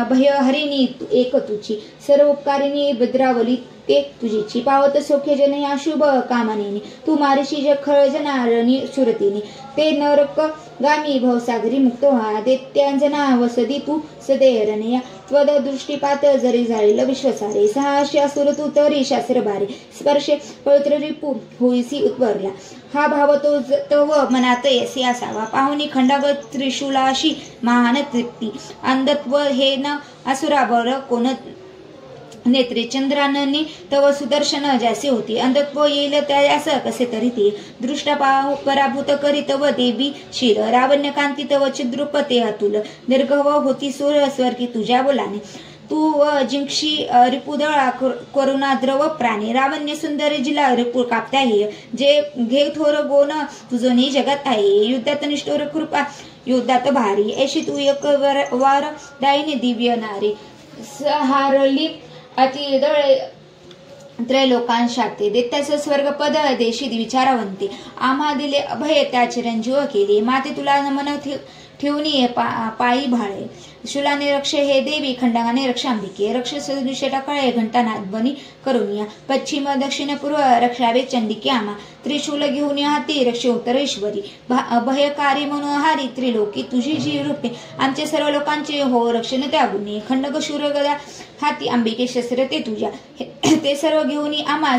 भय हरिणी एक तुझी सर्व उपकारिणी भद्रावली ते तुझीची पावत सौख्य जन या शुभ कामाने तू मारिशी जखळ जनारणी सुरतीने ते नरक गामी भवसागरी मुक्त व्हा दैत्यांजना वसदी तू सदैरनया त्वद दृष्टीपात जरी झालेल विश्वसारे सहाशी असुर तू तरी शास्त्र बारे स्पर्शे पवित्र रिपू होईसी उत्वरला हा भाव तो तव मनात यसी असावा पाहुणी खंडाग त्रिशूलाशी महान तृप्ती अंधत्व हे न असुराबर कोण नेत्रे चंद्राननी तव सुदर्शन ज्यासे होती अंधत्व येईल त्यास कसे तरी ते दृष्ट पराभूत करी तव देवी शील रावण्य कांती तव चिद्रूप ते अतुल निर्गव होती सूर स्वर्गी तुझ्या बोलाने तू जिंक्षी रिपुदळा करुणा द्रव प्राणी रावण्य सुंदर जिला रिपू कापता हे जे घे थोर गोन तुझोनी जगत आहे युद्धात निष्ठोर कृपा युद्धात भारी ऐशी तू एक वार दायिनी दिव्य नारी सहारली अतिदळे त्रैलोकांशाते दैत्याचं स्वर्गपद देशी विचारवंते आम्हा दिले अभय त्या चिरंजीव केले माते तुला नमन ठेवणी पायी भाळे शुलाने रक्ष हे देवी खंडांगाने रक्षांबिके रक्ष सदृश्य टाकळे घंटानाथ बनी करुनिया पश्चिम दक्षिण पूर्व रक्षावे चंडिके आमा त्रिशूल घेऊन हाती रक्ष उत्तरेश्वरी भयकारी मनोहारी त्रिलोकी तुझी जी रूपे आमचे सर्व लोकांचे हो रक्षण त्या गुणे खंडग शूर गदा हाती अंबिके शस्त्र ते तुझ्या ते सर्व घेऊन आम्हा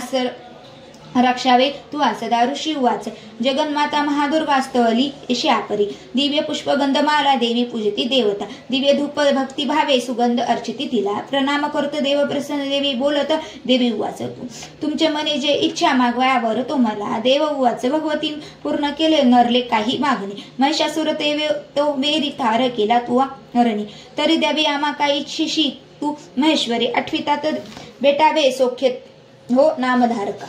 रक्षावे तू सदा ऋषी वाच जगन्माता महादुर्गा स्थळी श्यापरी दिव्य पुष्प गंधमाला देवी पूजती देवता दिव्य धूप भक्ती भावे सुगंध अर्चिती तिला प्रणाम करतो देव प्रसन्न देवी बोलत देवी उवाच तुमचे मने जे इच्छा मागवायावर तो मला देव उवाच भगवती पूर्ण केले नरले काही मागणे महिषासुर तो वेरी थार केला तू हरणी तरी द्यावी आम्हा काही इच्छिशी तू महेश्वरी आठवितात बेटावे सौख्य हो नामधारका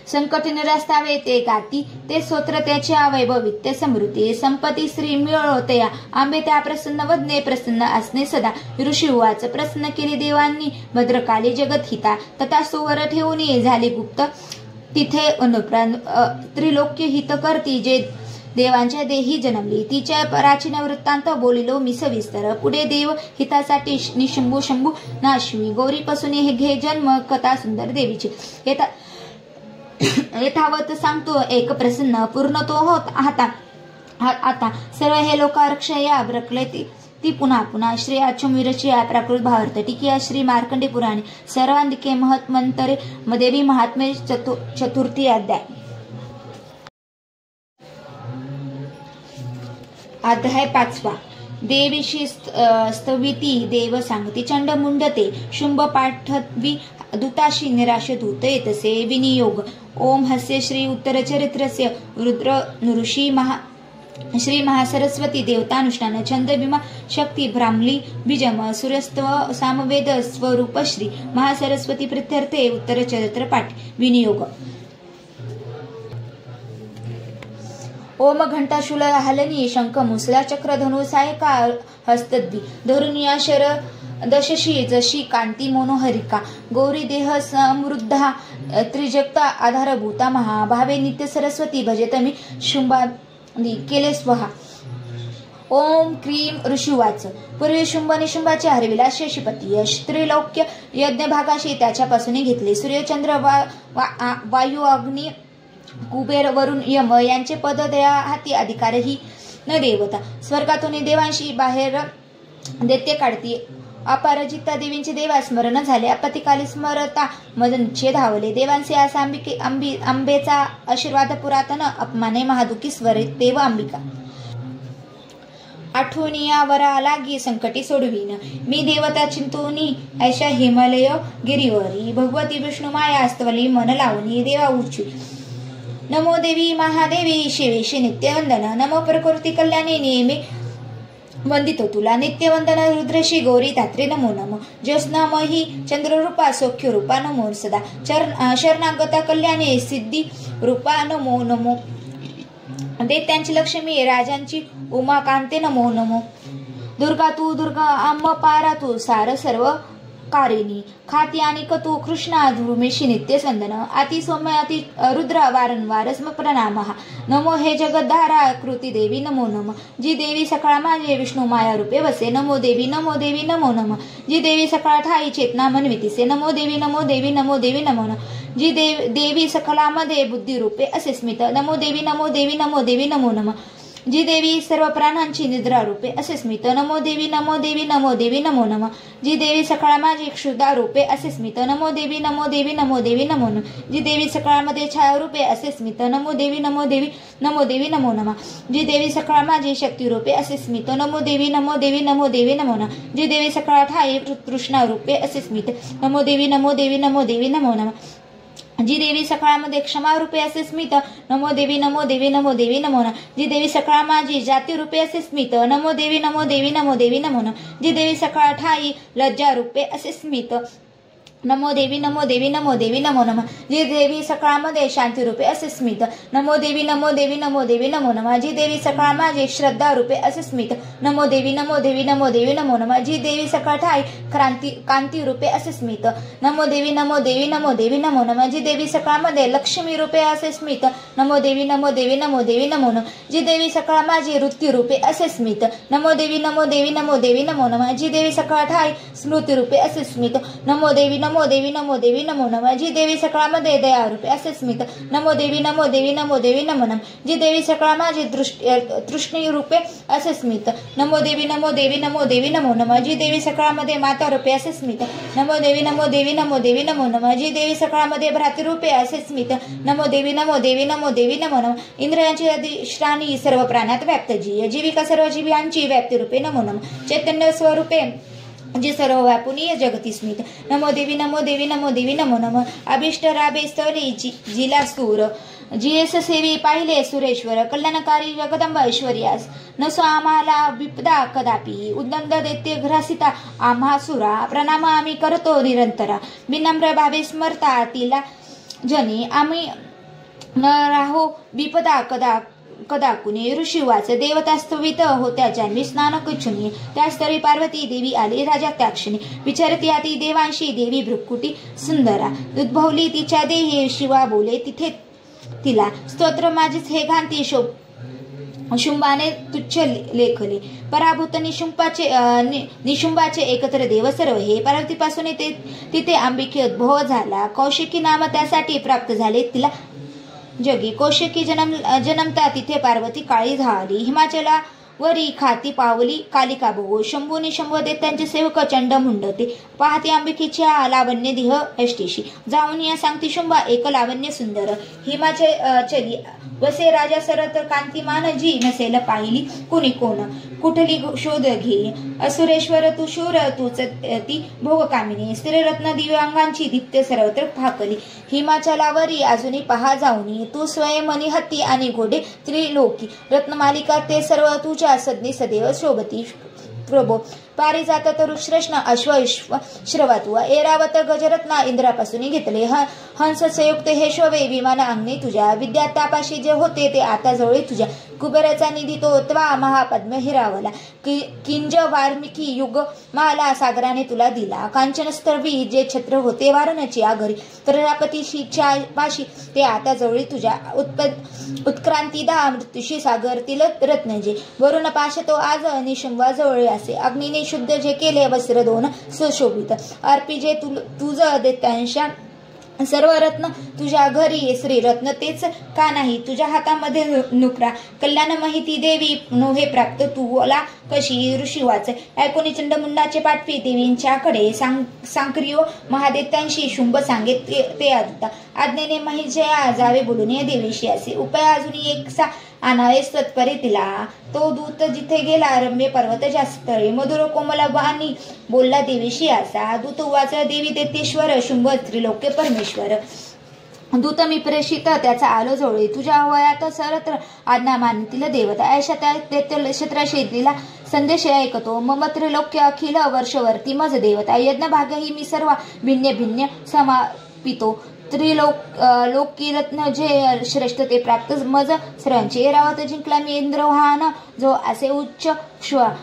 संकट निरास्तावे ते गाती ते स्तोत्र त्याच्या वैभवित्य समृद्धी संपत्ती श्री मिळवतया आंबे त्या प्रसन्न वदने प्रसन्न असणे सदा ऋषी उवाच प्रसन्न केली देवांनी भद्रकाली जगत हिता तथा सुवर ठेवून झाले गुप्त तिथे त्रिलोक्य हित करती जे देवांच्या देही जन्मली तिच्या प्राचीन वृत्तांत बोलिलो मी सविस्तर पुढे देव हितासाठी निशंभू शंभू नाशिवी गौरीपासून हे घे जन्म कथा सुंदर देवीची यथावत सांगतो एक प्रसन्न पूर्ण तो होत आता सर्व हे लोक रक्षया ब्रकले ती पुन्हा पुन्हा श्री अच्युतवीरची प्राकृत भावार्थ टीकिया श्री मार्कंडे पुराणे सर्वांधिके महत्मंतरे देवी महात्मे चतुर्थी अध्याय अध्याय 5 देवीशी स्तविती देव सांगती चंड मुंडते शुंभ पाठवी दूताशी निराश दूत येतसे विनियोग ओम हस्य श्री उत्तर चरित्रस्य रुद्र ऋषी श्री महासरस्वती देवतानुष्ठान छंद भीमा शक्ती ब्राह्मली बीजम सूर्यस्त्व सामवेद स्वरूप श्री महासरस्वती प्रित्यर्थे उत्तर चरित्र पाठ विनियोग ओम घंटाशूल हलनी शंख मुसला चक्र धनु सायका हस्तद्वी धरुनिया शर दशशी जशी कांती मनोहरिका गौरी देह समृद्धा त्रिजगता आधारभूता महाभावे नित्य सरस्वती भजतमी शुंभानी केले स्वहा ओम क्रीम ऋषिवाच पूर्वी शुंभ निशुंभाचे हरविला शेषपती त्रिलोक्य यज्ञ भागाशी त्याच्यापासून घेतले सूर्यचंद्र वायू अग्नी कुबेर, वरुण, यम यांचे पद त्या हाती अधिकारही न देवता. स्वर्गातून देवांशी बाहेर दैत्य काढती. अपराजिता देवींचे देवा स्मरण झाले. आपत्काली स्मरता मदनचे धावले. देवांचे आस आंबेचा आशीर्वाद पुरातन अपमाने महादुखी स्वरित देव अंबिका. आठवणिया वरा लागी संकटी सोडवीन मी देवता चिंतोनी ऐशा हिमालय गिरीवरी. भगवती विष्णू माया अस्तवली मन लावणी देवा उच्ची. नमो देवी महादेवी शिवेशी नित्यवंदन. नमो प्रकृती कल्याणी नेहमी वंदितो तुला. नित्यवंदन रुद्रशी गौरी धात्री नमो नमो. ज्योत्स्नामयी चंद्ररूपा सौख्य रूपा नमो सदा. शरणागता कल्याणी सिद्धी रूपा नमो नमो. दैत्यांची लक्ष्मी राजांची उमाकांते नमो नमो. दुर्गा तू दुर्गा अंब पारा तू सार सर्व कारिणी. खाती आणि कतू कृष्णा धृमेशी नित्य संदन. अति सौम्य अति रुद्र वारंवार प्रणाम. नमो हे जगद्धारा कृती देवी नमो नम. जी देवी सकाळ माझे विष्णू माया रूपे वसे. नमो देवी नमो देवी नमो नम. जी देवी सकाळ ठाई चेतना मनवितीसे. नमो देवी नमो देवी नमो देवी नमो नम. जी देवी सकलामध्ये बुद्धी रूपे असे स्मित. नमो देवी नमो देवी नमो देवी नमो नम. जी देवी सर्व प्राणांची निद्रा रूपे असे स्मित. नमो देवी नमो देवी नमो देवी नमो नम. जी देवी सकाळ माझी क्षुधा रूपे असे स्मित. नमो देवी नमो देवी नमो देवी नमो नम. जी देवी सकाळमध्ये छाया रूपे असे स्मित. नमो देवी नमो देवी नमो देवी नमो नम. जी देवी सकाळ माझी शक्ती रूपे असे स्मित. नमो देवी नमो देवी नमो देवी नमो नम. जी देवी सकाळ ठाई तृष्णा रूपे असे स्मित. नमो देवी नमो देवी नमो देवी नमो नम. जी देवी सकाळमध्ये क्षमा रूपे असे स्मित. नमो देवी नमो देवी नमो देवी नमो नम. जी देवी सकाळ माझी जाती रूपे असे स्मित. नमो देवी नमो देवी नमो देवी नमो नम. जी देवी सकाळ ठाई लज्जा रूपे असे स्मित. नमो देवी नमो देवी नमो देवी नमो नम. जी देवी सकाळमध्ये शांती रूपे असे स्मित. नमो देवी नमो देवी नमो देवी नमो नम. जी देवी सकाळ माझे श्रद्धा रूपे असे स्मित. नमो देवी नमो देवी नमो देवी नमो नम. जी देवी सकाळ ठाई कांती रूपे असे स्मित. नमो देवी नमो देवी नमो देवी नमो नम. जी देवी सकाळमध्ये लक्ष्मी रूपे असे स्मित. नमो देवी नमो देवी नमो देवी नमो नम. जी देवी सकाळ माझी वृत्ती रूपे असे स्मित. नमो देवी नमो देवी नमो देवी नमो नम. जी देवी सकाळ ठाई स्मृती रूपे असे स्मित. नमो देवी नमो देवी नमो देवी नमो नम. जी देवी सकाळमध्ये दया रूपे असे स्मित. नमो देवी नमो देवी नमो देवी नमो नम. जी देवी सकाळ माझी तृष्णी रूपे असे स्मित. नमो देवी नमो देवी नमो देवी नमो नम. जी देवी सकाळमध्ये माता रूपे असे स्मित. नमो देवी नमो देवी नमो देवी नमो नम. जी देवी सकाळमध्ये भ्रातृ रूपे असे स्मित. नमो देवी नमो देवी नमो देवी नमो नम. इंद्रियांची अधिष्ठानी सर्व प्राणात व्याप्त जी जीविका सर्व जीवांची व्याप्ती रूपे नमो नम. चैतन्य स्वरूपे जे सर्व व्यापुनीय जगती स्मित. नमो देवी नमो देवी नमो देवी नमो नम. अभिष्ट राबे स्तवली जिला सूर. जीएस सेवी पाहिले सुरेश्वर. कल्याणकारी जगदंबा ऐश्वर्यास. नसो आम्हाला विपदा कदापि. उद्दंड दैत्य ग्रासिता आम्हा सुरा. प्रणाम आम्ही करतो निरंतरा. विनम्र भावे स्मरता तिला जनी. आम्ही न राहो विपदा कदा कुणी. ऋषी वाच देवतास्तवित होत्या जान्हवी स्नान कच्छुनी. त्या स्थळी पार्वती देवी आली राजा त्या क्षणी. विचारती आती देवांशी देवी भ्रुकुटी सुंदरा. उद्भवली तिच्या देही शिवा बोले तिथे तिला. स्तोत्र माझीच हे घांती शुंभाने तुच्छ लेखले. पराभूत निशुंभाचे एकत्र देव सर्व हे. पार्वतीपासून तिथे अंबिके उद्भव झाला. कौशिकी नाम त्यासाठी प्राप्त झाले तिला जगी. कौशिकी जन्मता तिथे पार्वती काळी झाली. हिमाचला वरी खाती पावली कालिका भोग. शंभूनी शंभ देत त्यांचे सेवक चंड मुंडते. पाहते अंबिकेच्या लावण्य देह अष्टीशी. जाऊन या सांगती शुंभा एक लावण्य सुंदर. हिमाचली वसे राजा सरत कांतिमान. जी नसेल पाहिली कुणी कोण. कुठली शोध घे. असुरेश्वर तू शूर तूच ती भोग कामिनी. स्त्रीरत्न दिव्यांगांची दीप्त सर्वत्र फाकली. हिमाचलावरी अजूनही पहा जाऊनी. तू स्वयंमनी हत्ती आणि घोडे त्रिलोकी. रत्नमालिका ते सर्व तुझ्या सदनी सदैव शोभती प्रभो. पारिजात तरुश्रेष्ण अश्व श्रवत्व. ऐरावत गजरत्ना इंद्रापासून घेतले. हंस संयुक्त हे शोभे विमान अंगणी तुझ्या. विद्यातापाशी जे होते ते आता जवळ तुझ्या. कुबेराचा निधी तो त्वा महापद्म हिरावला. किंज वाल्मिकी युग माला सागराने तुला दिला. कांचन स्तर्वी जे छत्र होते वारणची आघरी. प्रजापतीशीच्या पाशी ते आता जवळ तुझ्या. उत्क्रांतीदा मृत्यूशी सागर तिल रत्नजे. वरुण पाश तो आज निशुंभा जवळ असे. अग्नीने शुद्ध जे केले वस्त्र दोन सुशोभित. अर्पी जे तुझ दैत्यांशा सर्व रत्न तुझ्या घरी श्रीरत्न तेच का नाही तुझ्या हातामध्ये नुकरा कल्याण माहिती देवी नोहे प्राप्त तुला कशी ऋषी वाच ऐकोनी चंडमुंडाचे पाठवी देवींच्याकडे सांक्रियो महादेत्यांशी शुंभ सांगे ते आदता आज्ञेने महिजया जावे बोलून देवीशी असे उपाय अजून एकसा आणावे सत्परे तिला तो दूत जिथे गेला रम्य पर्वत जास्त मधुर कोमल वाणी बोलला देवीशी असा दूत वाच देवी देतेश्वर शुंभ त्रिलोक्य परमेश्वर दूत मी प्रेषित त्याचा आलो जवळे तुझ्या वयात सर्वत्र आज्ञा मानतील देवता ऐशा त्या क्षेत्राशी दिला संदेश ऐकतो मम त्रिलोक्य अखिल वर्षवर्ती मज देवता यज्ञ भागही मी सर्व भिन्न भिन्न समापितो लोकी रत्न जे श्रेष्ठ ते प्राप्त मज सर्वांचे रावत जिंकला मी इंद्रवाहन जो असे उच्च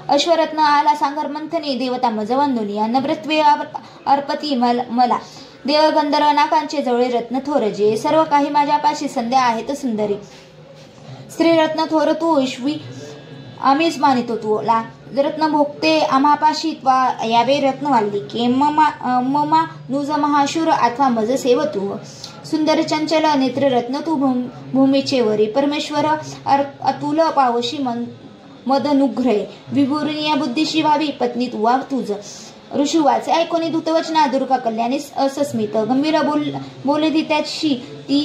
अश्वरत्न आला सांगर मंथने देवता मज वंदुनिया नम्रत्वे अर्पती मला देव गंधर्व नाकांचे जवळे रत्न थोर जे सर्व काही माझ्यापाशी संध्या आहेत सुंदरी श्रीरत्न थोर तू ईश्वी आम्हीच मानितो तुला रत्न भोगते आम्हापाशी यावे रत्न वाल्लिके ममा नुज महाशूर अथवा मज सेव तू सुंदर चंचल नेत्र रत्न तू भूमीचे वरी परमेश्वर अतुल पावशी मदनुग्रहे विभुरिया बुद्धीशी व्हावी पत्नी तुवा तुझ ऋषी वाचे ऐकोनी दूतवचना दुर्गा कल्याणी असस्मित गंभीर बोले त्याची ती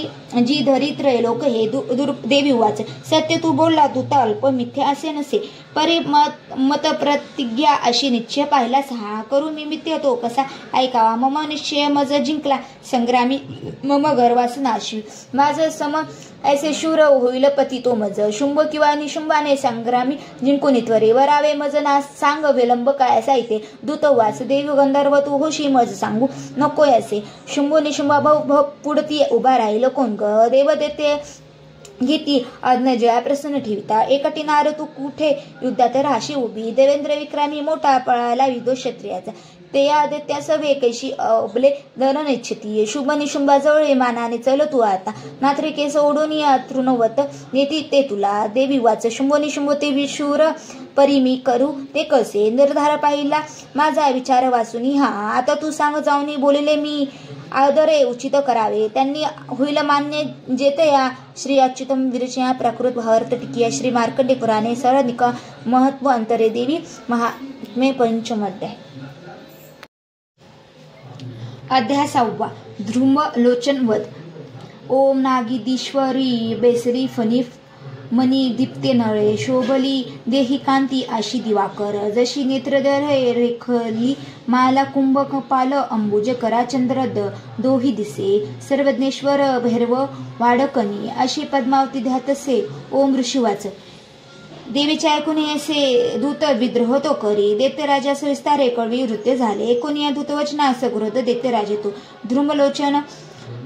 जी धरित्र लोक हे देवी वाच सत्य तू बोलला दूता अल्प मिथ्या असे नसे परे मत प्रतिज्ञा अशी निश्चय पाहिला सहा करू मी मिथ्य तो कसा ऐकावा मम निश्चय मज जिंकला संग्रामी मम गर्वास नाशी माझ सम ऐसे शूर होईल पती तो मज शुंभ किंवा निशुंभाने संग्रामी जिंकून त्वरे वरावे मज ना सांग विलंब काय असा इथे दूत वाच देवी गंधर्व तू होशी मज सांगू नको असे शुंभ निशुंभा भव पुढती उभा राहील कोण ग देव देते गीती आज्ञा जया प्रसन्न ठेविता एकटी नार तू कुठे युद्धात राशी उभी देवेंद्र विक्रामी मोठा पळाला विदो क्षत्रियाचा ते आदित्या सवे कैशी अबले धन इच्छती शुभ निशुंभाजवळ मानाने चल तू आता नात्री केस ओढून या तृणवत नेती ते तुला देवी वाच शुंभ निशुंभ ते विशूर परी मी करू ते कसे निर्धार पाहिला माझा विचार वाचून हा आता तू सांग जाऊनी बोलले मी आदरे उचित करावे त्यांनी होईल मान्य जेते या श्री अच्युतम विरचया प्राकृत भावार्थ टिकिया श्री मार्कंडे पुराणे सरनिक महत्व अंतरे देवी महात्मे पंचमध्याय अध्याय 6 ध्रुम लोचन वध ओम नागिदीश्वरी बेसरी फणी मनी दीप्ते नळे शोभली देही कांती आशी दिवाकर जशी नेत्रदर रेखली माला कुंभ कपाल अंबुज करा चंद्रद दोही दिसे सर्वज्ञेश्वर भैरव वाडकनी अशी पद्मावती ध्यातसे ओम ऋषीवाच देवीच्या ऐकून असे दूत विद्रोह तो करी दैत्यराजास विस्तारे कळवी वृत्य झाले एकूण या दूतवचना सगृहत दैत्यराजे तो ध्रुमलोचन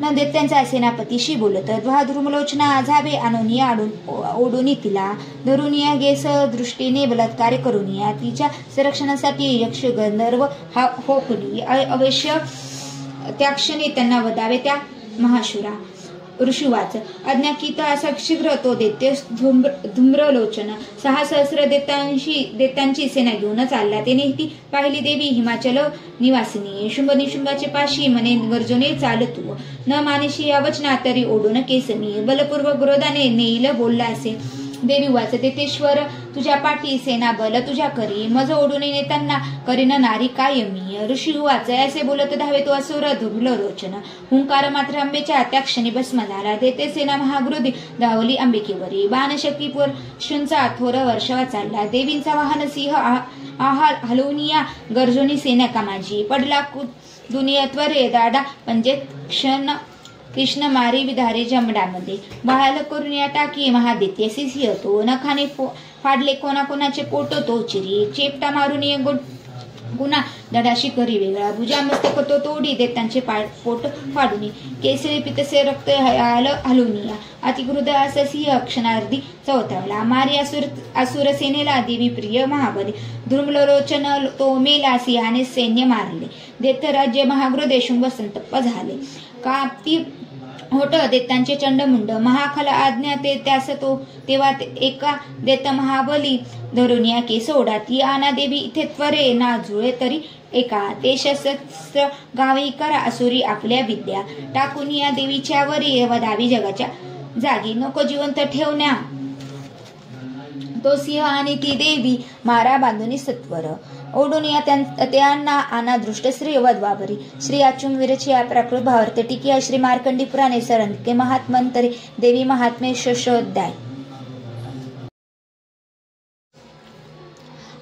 न दैत्यांचा सेनापतीशी बोलत द्वा ध्रुमलोचना आझावे आणून ओढून तिला धरुनिया गेस दृष्टीने बलात्कार करूनिया तिच्या संरक्षणासाठी यक्ष गंधर्व हा होकुली अवश्य त्या क्षणी त्यांना वदावे त्या महाशुरा ऋषीवाच अज्ञाकीत असा शीघ्र तो दैत्य धूम्रलोचन 6 सहस्र दैत्यांची सेना घेऊन चालला त्याने ती पाहिली देवी हिमाचल निवासिनी शुंभ निशुंभाचे पाशी मने गर्जने चालतू न मानेशी या वचना तरी ओढून केसमी बलपूर्वक क्रोधाने नेईल बोलला असे देवी वाच देतेश्वर तुझ्या पाठी सेना बल तुझ्या करी मज ओढून नेताना करीन नारी कायमी ऋषी वाच असे बोलत धावे तो असुर धुम्रलोचन हुंकार मात्र अंबेच्या त्या क्षणी भस्म झाला देते सेना महागृधी धावली अंबिकेवरी बाणशक्ती पुरुषांचा थोर वर्षावा चालला देवींचा वाहन सिंह हलवूनिया गर्जोनी सेना कामाजी पडला दुनिया त्वरे दाडा म्हणजे कृष्ण मारी विधारे जमडामध्ये बहाल करून या टाकी महादित्य सिंह तो नखाने फाडले कोणाकोणाचे पोट तो चिरी चेपटा मारून गुन्हा दडाशी करी वेगळा भुजा मस्तक तो तोडी देत त्यांचे पोट फाडून केसरी पितसे रक्त हलवूनिया अतिक्रुद्ध असा सिंह क्षणार्धी चवतावला मारी असुर सेनेला देवी प्रिय महाबली धूम्रलोचन तो मेला सिंहाने सैन्य मारले दैत्य राज्य महागृह शुंभ संतप्प झाले कापती होट दैत्यांचे चंडमुंड महाखल आज्ञा ते त्यास तो तेव्हा एका दैत्य महाबली धरून या केस ओढा ती आना देवी इथे त्वरे ना जुळे तरी एका ते शस्त्र गावी करा असुरी आपल्या विद्या टाकून या देवीच्या वरी वदावी जगाच्या जागी नको जिवंत ठेवण्या तो सिंह आणि ती देवी मारा बांधुनी सत्वर ओढून या त्यांना आना दृष्ट श्री वधवावरी श्री अचुम विरचिया प्राकृत भावार्थ टिकिया श्री मार्कंडी पुराणे सरंके महात्मंतरे देवी महात्मे शोषोध्याय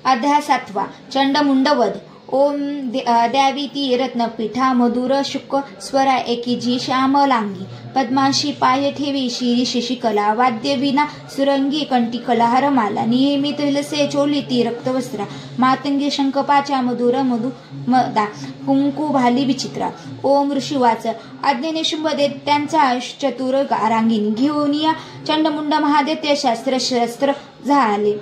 अध्याय 7 चंडमुंड वध ओम द्यावी ती रत्नपीठा मधुर शुक स्वरा एकी जी श्यामलांगी पद्माशी पाय ठेवी शिरी शिशिकला वाद्य विना सुरंगी कंठी कलाहरमाला नियमित विलसे चोली ती रक्तवस्त्रा मातंगी शंकपाच्या मधुर मधु मदा कुंकू भाली विचित्रा ओम ऋषीवाच आज्ञेने शुंभ देत त्यांचा चतुर रांगिनी घेऊन या चंडमुंड महादेत्य शस्त्र झाले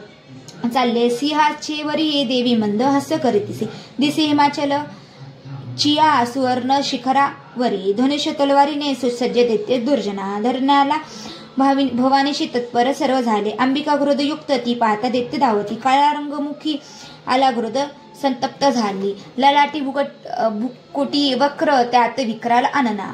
चालले सिंहाचे वरी देवी मंद हस्त करीतिसे दिसे हिमाचल चिया सुवर्ण शिखरावरी धनुष्य तलवारीने सुसज्ज देते दुर्जना धरण्याला भवानीशी तत्पर सर्व झाले अंबिका गृदयुक्त ती पाहता देते धावती काळा रंगमुखी आला गृद संतप्त झाली ललाटी बुकोटी वक्र त्यात विक्राल अनना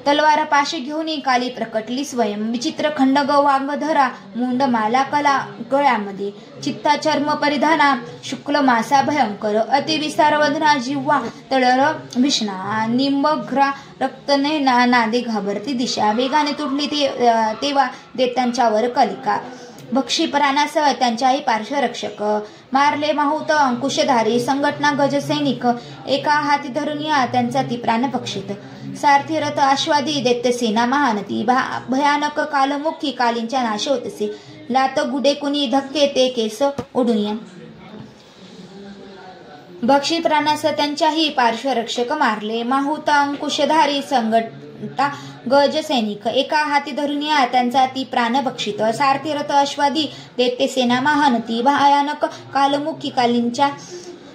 तलवार पाशी घेऊन काली प्रकटली स्वयं विचित्र खंडग वांगधरा मुंड माला कला गळ्यामध्ये चित्ता चर्म परिधाना शुक्ल मासा भयंकर अति विस्तार वदना जिव्हा तळर भीषणा निमग्रा रक्तने नादे घाबरती दिशा वेगाने तुटली तेव्हा देतांच्यावर कलिका भक्षी प्राणासह त्यांच्याही पार्श्वरक्षक मारले माहूत अंकुशधारी संघटना गज सैनिक एका हाती धरून या त्यांचा ती प्राणपक्षित सारथी रथ आश्वादी दैत्य सेना महानती भयानक कालमुखी कालींच्या नाश होतसे लात गुडे कुणी धक्के ते केस ओढून भक्षी प्राणास त्यांच्याही पार्श्वरक्षक मारले माहूत अंकुशधारी संघटना गज सैनिक एका हाती धरून या त्यांचा ती प्राणभक्षित सारथी रथ अश्वादी दैत्य सेना महानती भयानक कालमुखी कालींच्या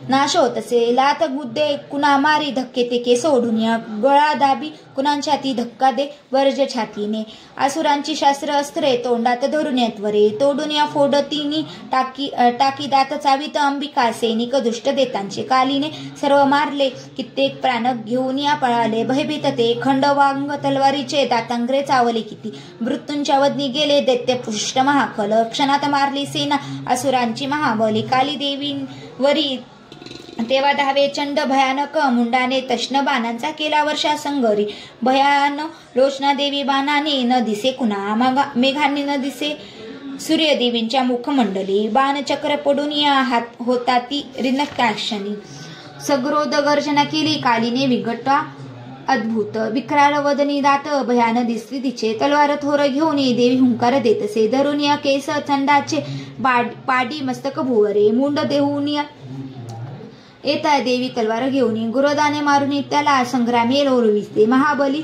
नाश होत असे लात गुद्दे कुणा मारी धक्के ते केस ओढून या गळा दाबी कुणांच्या ती धक्का दे वर्ज छातीने आसुरांची शास्त्र अस्त्रे तोंडात धरून त्वरे तोडून या फोडतीनी टाकी दात चावीत अंबिका सैनिक दुष्ट देतांचे कालीने सर्व मारले कित्येक प्राण घेऊन या पळाले भयभीत ते खंडवांग तलवारीचे दातांग्रे चावले किती मृत्यूंच्या वदनी गेले दैत्य पुष्ट महाखल क्षणात मारली सेना असुरांची महाबली काली देवीवरी तेव्हा धावे चंड भयानक मुंडाने तष्ण बाणांचा केला वर्षा संगरी भयान लोचना देवी बाणाने न दिसे कुणा मेघांनी न दिसे सूर्यदेवींच्या मुखमंडली बाणचक्र पडून या हात होता ती रिनक्ताक्षणी सग्रोध गर्जना केली कालीने विघटा अद्भुत विक्राळ वदनी दात भयान दिसली तिचे तलवार थोर घेऊन देवी हुंकार देत असे धरून या केस चंडाचे पाडी मस्तक भुवरे मुंड देऊन येता देवी तलवार घेऊन गुरुदाने मारून त्याला संग्रामी लोरविसते महाबली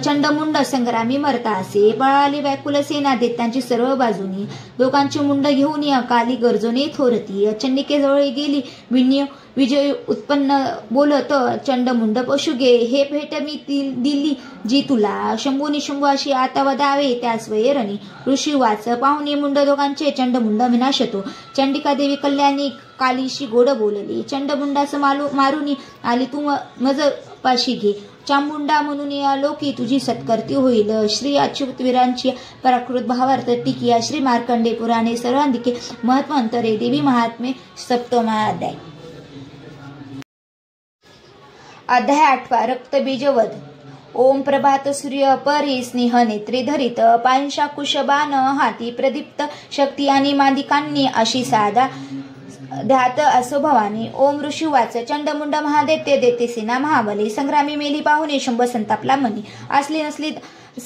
चंडमुंड संग्रामी मरता असे पळाली व्याकुल सेना देतांची सर्व बाजूनी दोघांची मुंड घेऊन काली गर्जने थोरती चंडिकेजवळ गेली विजय उत्पन्न बोलत चंडमुंड पशुगे हे भेट मी दिली जी तुला शंभूनी शंभू अशी आता वदावे त्यास वैरणी ऋषी वाच पाहुणे मुंड दोघांचे चंडमुंड विनाशतो चंडिका देवी कल्याणी कालीशी गोड बोलली चंडमुंडास मारुनी आली तू मज पाशी घे चामुंडा म्हणून या लोकी तुझी सत्कर्ती होईल श्री अच्युत वीरांची प्राकृत भावार्थ टिकिया श्री मार्कंडे पुराणे सर्वांधिके महत्वांतरे देवी महात्मे सप्तमाध्याय अध्याय 8 रक्तबीजवध ओम प्रभात सूर्य परी स्नेह नेत्रे धरित पांशाकुश बाण हाती प्रदीप्त शक्ती आणि मादिकांनी अशी साधा ध्यात असो भवानी ओम ऋषी वाच चंडमुंड महादैत्य देते सेना महाबली संग्रामी मेली पाहुणे शुंभ संतापला मनी असली नसली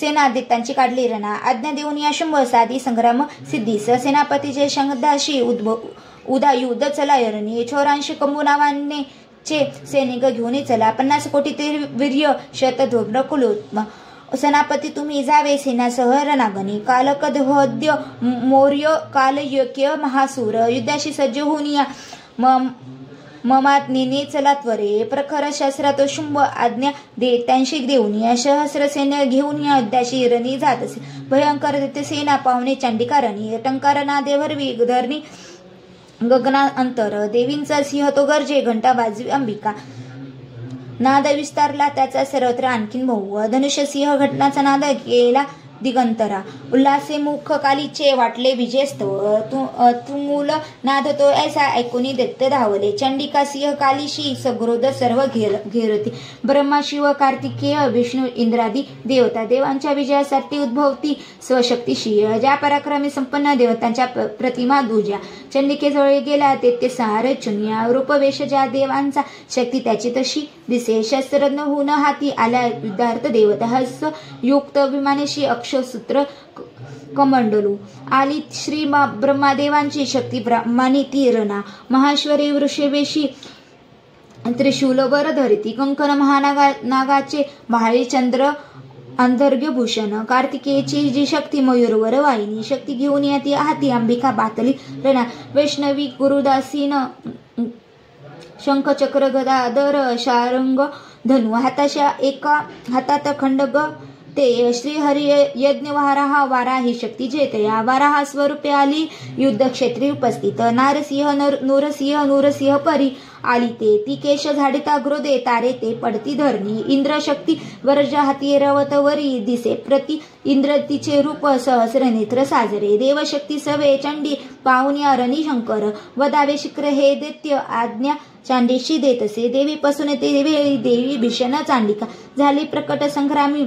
सेना दैत्यांची काढली रणा आज्ञा देऊन या शुंभ साधी संग्राम सिद्धीस सेनापतीचे शंखदाशी उदायुध चला यरणी 84 कंबू नावाने चे सैनिक घेऊन चला 50 कोटी ते वीर्य शतधोग्र कुलोत्म सेनापती तुम्ही जावे सेनासह रणागणी कालकदहोद्य मौर्य कालयक्य महासूर युद्धाशी सज्ज होऊन या ममात्नीने चला त्वरे प्रखर शस्त्रात शुंभ आज्ञा दे त्यांशी देऊन या सहस्र सेना घेऊन या युद्धाशी रणी जात असे भयंकर दैत्य सेना पाहुणे चंडिका रणी टंकार नादे भरवी धरणी गगनांतर देवींचा सिंह तो गर्जे, घंटा वाजवी अंबिका, नाद विस्तारला त्याचा सर्वत्र आणखीन बहु, धनुष्य सिंह घटनाचा नाद गेला दिगंतरा, उल्हासे मुख कालीचे वाटले विजयस्तव, तुमुल नाद तो ऐसा ऐकुनी दैत्य धावले, चंडिका सिंह कालीशी सगरोध सर्व घेरती, ब्रह्मा शिव कार्तिकेय विष्णू इंद्रादी देवता देवांच्या विजयासाठी उद्भवती स्वशक्ती सिंह, ज्या पराक्रमी संपन्न देवतांच्या प्रतिमा दुजा, चंडिकेजवळ गेला ते सहार चुनिया, रूपवेश ज्या देवांचा शक्ती त्याची तशी दिसे, शस्त्रज्ञ होऊन हाती आल्या युद्धार्थ देवता, हस युक्त विमानेशी अक्षसूत्र कमंडलू आली, श्री ब्रह्मादेवांची शक्ती ब्रह्मानी तीरणा, महाश्वरी वृषभेशी त्रिशूल वर धरिती, कंकण महानागाचे भाळी चंद्र अंतर्घ्य भूषण, कार्तिकेयची जी शक्ती मयूरवर वाहिनी, शक्ती घेऊन येती हाती अंबिका बातली रणा, वैष्णवी गुरुदासीन शंख चक्र गदाधर शारंग धनु, हाताशा एका हातात खंडग ते, श्रीहरी यज्ञ वाराहा वारा ही शक्ती जेतया, वाराहा स्वरूपे आली युद्धक्षेत्री उपस्थित, नारसिंह नूरसिंह परी आली ते, ती केश झाडिता गृदे तारे ते पडती धरणी, इंद्र शक्ती वरजा हाती रवत वरी दिसे प्रति, इंद्र तिचे रूप सहस्र नेत्र साजरे, देवशक्ती सवे चंडी पाहुण्या रणी शंकर, वदावे शिक्र हे दैत्य आज्ञा चांडीशी देतसे, देवीपासून ते देवी भीषण चांडिका झाली प्रकट संग्रामी,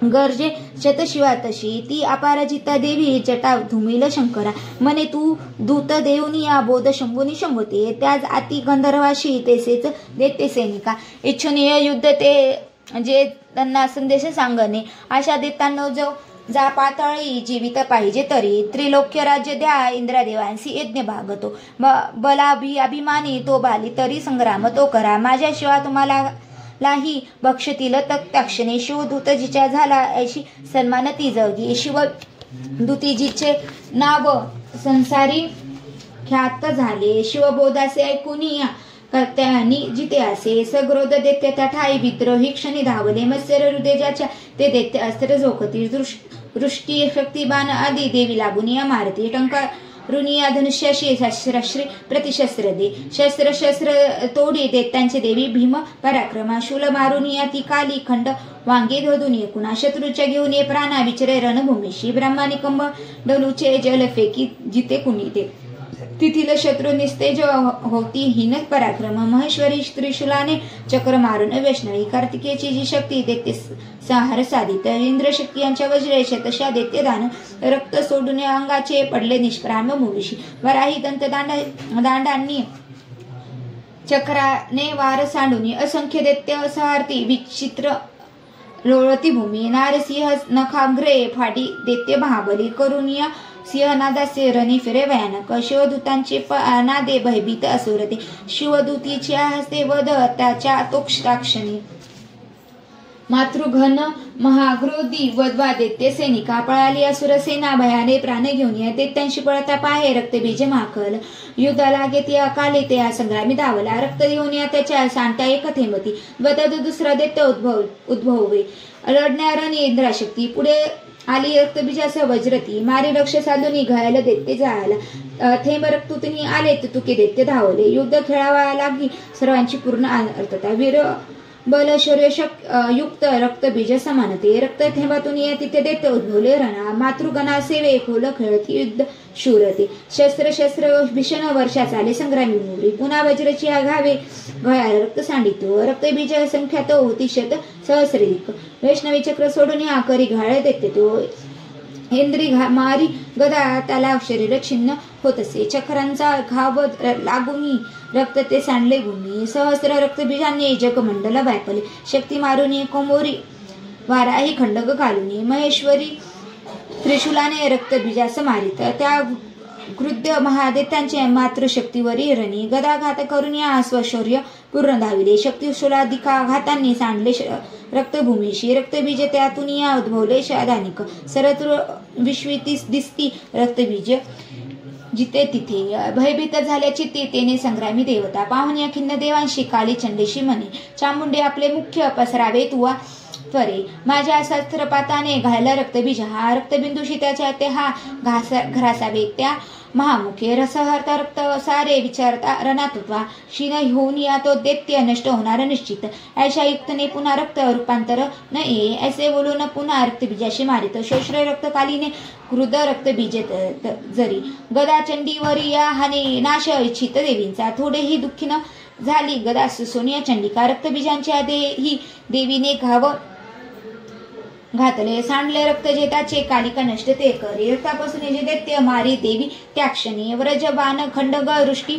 गर्जे शतशिवा तशी ती अपराजिता देवी जटा धुमिल शंकरा, म्हणे तू दूत देऊनिया बोध शंभुनी शंभते, त्याच आती गंधर्वाशी तेसेच देते सैनिका, इच्छुनीय युद्ध ते जे त्यांना संदेश सांगणे, आशा देताना जो जा पातळी जीवित पाहिजे तरी, त्रिलोक्य राज्य द्या इंद्रादेवांसी यज्ञ भागतो, अभिमानी तो बाली तरी संग्राम तो करा, माझ्याशिवाय तुम्हाला लाही बक्षतील तत्क्षणी, शिवदूत जिच्या झाला ऐशी सन्मान ती जगी, शिवदूतीजीचे नाव संसारी ख्यात झाले, शिवबोधासे ऐकुनी कर्त्यांनी जिते असे, सग्रोध दैत्य त्या ठाई विद्रोही क्षणी धावले, मत्सर हृदयाच्या ते दैत्य अस्त्र झोकती, दृष्टी शक्तिबाण आदी देवी लागून मारती, टंकार रुनिया धनुष्याशी शस्त्राश्री प्रतिशस्त्र दे, शस्त्र तोडी दैत्यांचे देवी भीम पराक्रमा, शूल मारुनिया ती काली खंड वांगे धोदून कुणा, शत्रूच्या घेऊन ये प्राणा विचरे रणभूमीशी, ब्रह्मानी कंब डलूचे जल फेकी जिते कुणी ते, तिथील शत्रू निस्तेज होती हीन पराक्रम, महेश्वरी त्रिशूलाने चक्र मारून वैष्णवी, कार्तिकेची जी शक्ती देते संहार साधित, इंद्रशक्ती यांच्या वज्रे शतशा देते दान, रक्त सोडून अंगाचे पडले निष्प्राण भूमीशी, वराही दंत दांडांनी चक्राने वार सांडून असंख्य दैत्य सहारती विचित्र लोळती भूमी, नारसिंह नखाग्रे फाडी दैत्य महाबली, करुनिया सिंहनादाचे रणी फिरे भयानक, शिवदूतांचे नादे भयभीत असुरते, शिवदूतीच्या हस्ते वध त्याच्या तोक्षाक्षणी, मातृघन महाग्रोधी वधवा दैत्य सैनिका, पळाली असुर सेना भयाने प्राण घेऊन या, दैत्यांशी पळता पाहे रक्तबीज माखल, युद्ध लागे ती अकाले ते संग्रामी धावला, रक्त घेऊन या त्याच्या सांडता एक थेंबती, वदद दुसरा दैत्य उद्भवे, रडणारणी इंद्राशक्ती पुढे आली रक्तबीजासह वज्रती, मारी लक्ष साधून घायला दैत्य जायला, थेंब रक्तुतनी आले तुके दैत्य धावले, युद्ध खेळावा लागी सर्वांची पूर्ण अर्थता, वीर बल शौर्य युक्त रक्तबीज समानते, रक्त थेंबातून तिथे दैत्य उद्भवले रणा, मातृगणा सेवे खोल खेळती युद्ध शूरते, शस्त्र भीषण वर्षा चाले संग्रामी मोरी, पुन्हा वज्रची आघावे घायाला रक्त सांडितो, रक्तबीज संख्यात होती शत सहस्रिक, वैष्णवी चक्र सोडून या करी घाळ देते तो, इंद्री मारी गदा त्याला शरीर छिन्न होत असे, चक्रांचा घाव लागून रक्त ते सांडले भूमी, सहस्र रक्तबीजांनी जगमंडल व्यापले, शक्ती मारून कोमोरी वाराही खंडक घालून, महेश्वरी त्रिशूलाने रक्तबीजास मारित, त्या क्रुद्ध महादैत्यांचे मातृशक्तीवरी रणी, गदाघात करून या स्वशौर्य पूर्ण धाविले, शक्तिशूलाधिका घातांनी सांडले रक्तभूमीशी, रक्तबीज त्यातून या उद्भवले शादानिक, सर्वत्र विश्विती दिसती रक्तबीज जिथे तिथे, भयभीत झाल्याची तेने संग्रामी देवता, पाहुण्या खिन्न देवांशी काली चंडेशी म्हणे, चामुंडे आपले मुख्य पसरावे तुवा त्वरे, माझ्या शस्त्रपाताने घायला रक्तबीज, हा रक्तबिंदूशी त्याच्या ते हा घरासावे, त्या महामुखे रसहर्त रक्त सारे विचारता रणातुत्वा क्षीण होऊन या तो दैत्य नष्ट होणार निश्चित. ऐशा युक्तने पुन्हा रक्त रूपांतर न ये ऐसे बोलून पुन्हा रक्तबीजाशी मारित. शोषर रक्तकालीने हृद रक्तबीज जरी गदा चंडीवरी या हाने नाश इच्छित देवींचा. थोडेही दुःखी न झाली गदा सोनिया चंडिका. रक्तबीजांच्या ही देवीने घातले सांडले रक्त जेताचे कालिका नष्ट ते करी. रक्तापासून जे दैत्य मारी देवी त्या क्षणी. व्रज बाण खंडग वृष्टी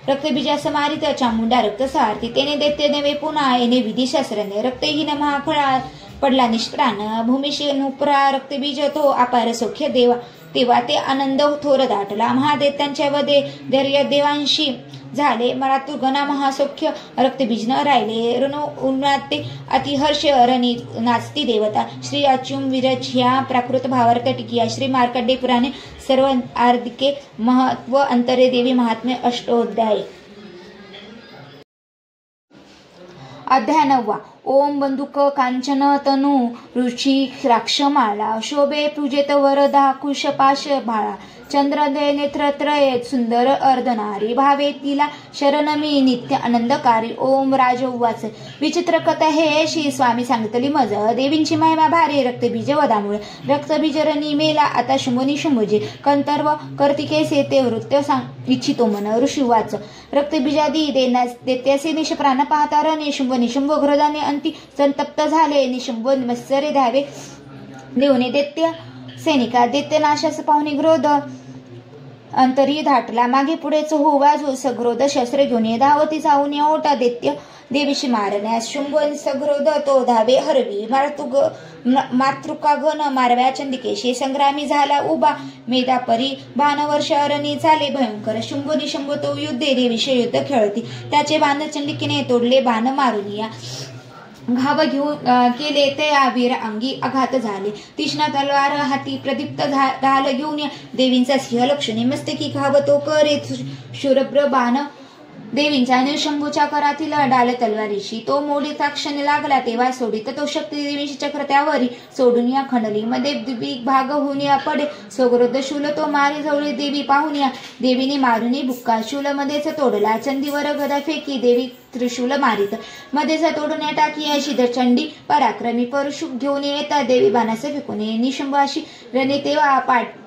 रक्तबीजास मारित चामुंडा रक्त सारती. तेने दैत्य नवे पुन्हा येणे विधी शास्त्रने. रक्तहीन महाखळा पडला निष्प्राण. भूमिशी नुपरा रक्तबीज तो अपार सौख्य देवा. तेव्हा ते आनंद थोर दाटला. महादैत्यांच्या वदे धैर्य देवांशी झाले. मरातू गणा महासौख्य रक्तबीज न राहिले. रणो उन्नाते अतिहर्ष रणी नाचती देवता. श्री अच्युम विरच ह्या प्राकृत भावार्थ टिकिया. श्री मार्कंडे पुराणे सर्व आर्दिके महत्व अंतरे देवी महात्म्य अष्टोध्याय. अध्याय 9. ओम बंदुक कांचन तनू रुची राक्षमाला. शोभे पूजेत वरदा कुश पाश भाळा. चंद्रदय नेत्रत्रय सुंदर अर्धनारी. भावे तिला शरणमी नित्य आनंदकारी. ओम राज उवाच. विचित्र कथा हे श्री स्वामी सांगितली मज. देवींची महिमा भारी रक्तबीज वदामुळे. रक्तबीज रणी मेला आता शुंभनी शुंभजे. कंतर्व कर्तिकेसे ते वृत्त सांग इच्छितो मन. ऋषी उवाच. रक्तबीजादी दैत्यासे निशप्राण पाहता रणे शुंभ निशुंभ घृदाने अंती संतप्त झाले. निशुंभ मत्सरे द्यावे देऊने दैत्य सैनिका. दैत्य नाशास पाहुणे क्रोध अंतरी धाटला. मागे पुढेच हो बाजू सग्रोध शस्त्र घेऊन धावती जाऊन ओटा दैत्य देवीशी मारण्यास. शुंभ सग्रोध तो धावे हरवी. मातृका घन मारव्या चंदिकेशी. संग्रामी झाला उभा मेदापरी. बाणवर्ष अरणी झाले भयंकर. शुंभ निशुंभ तो युद्धे देवीशी युद्ध खेळती. त्याचे बाण चंडिकेने तोडले बाण मारून या. घाव घेऊन केले ते वीर अंगी आघात झाले. तीक्ष्ण तलवार हाती प्रदीप्त ढाल घेऊन देवींचा सिंह लक्षणे. मस्तकी घाव तो करे शूरभ्र बाण देवींचा. शंभूच्या करातील डाल तलवारीशी तो मोडीचा क्षण लागला. तेव्हा सोडित तो शक्ती देवीची चक्र त्यावरी सोडून या खंडली. मध्ये भाग होऊन या पडे. सोग्रोध शूल तो मारी जवळी देवी पाहून या. देवीने मारुनी बुक्का शूल मध्येच तोडला. चंदीवर गदा फेकी देवी त्रिशूल मारित. मध्येच तोडून टाकी अशी चंडी पराक्रमी. परशु घेऊन येता देवी बाणास फेकून निशुंभ अशी रणे तेव्हा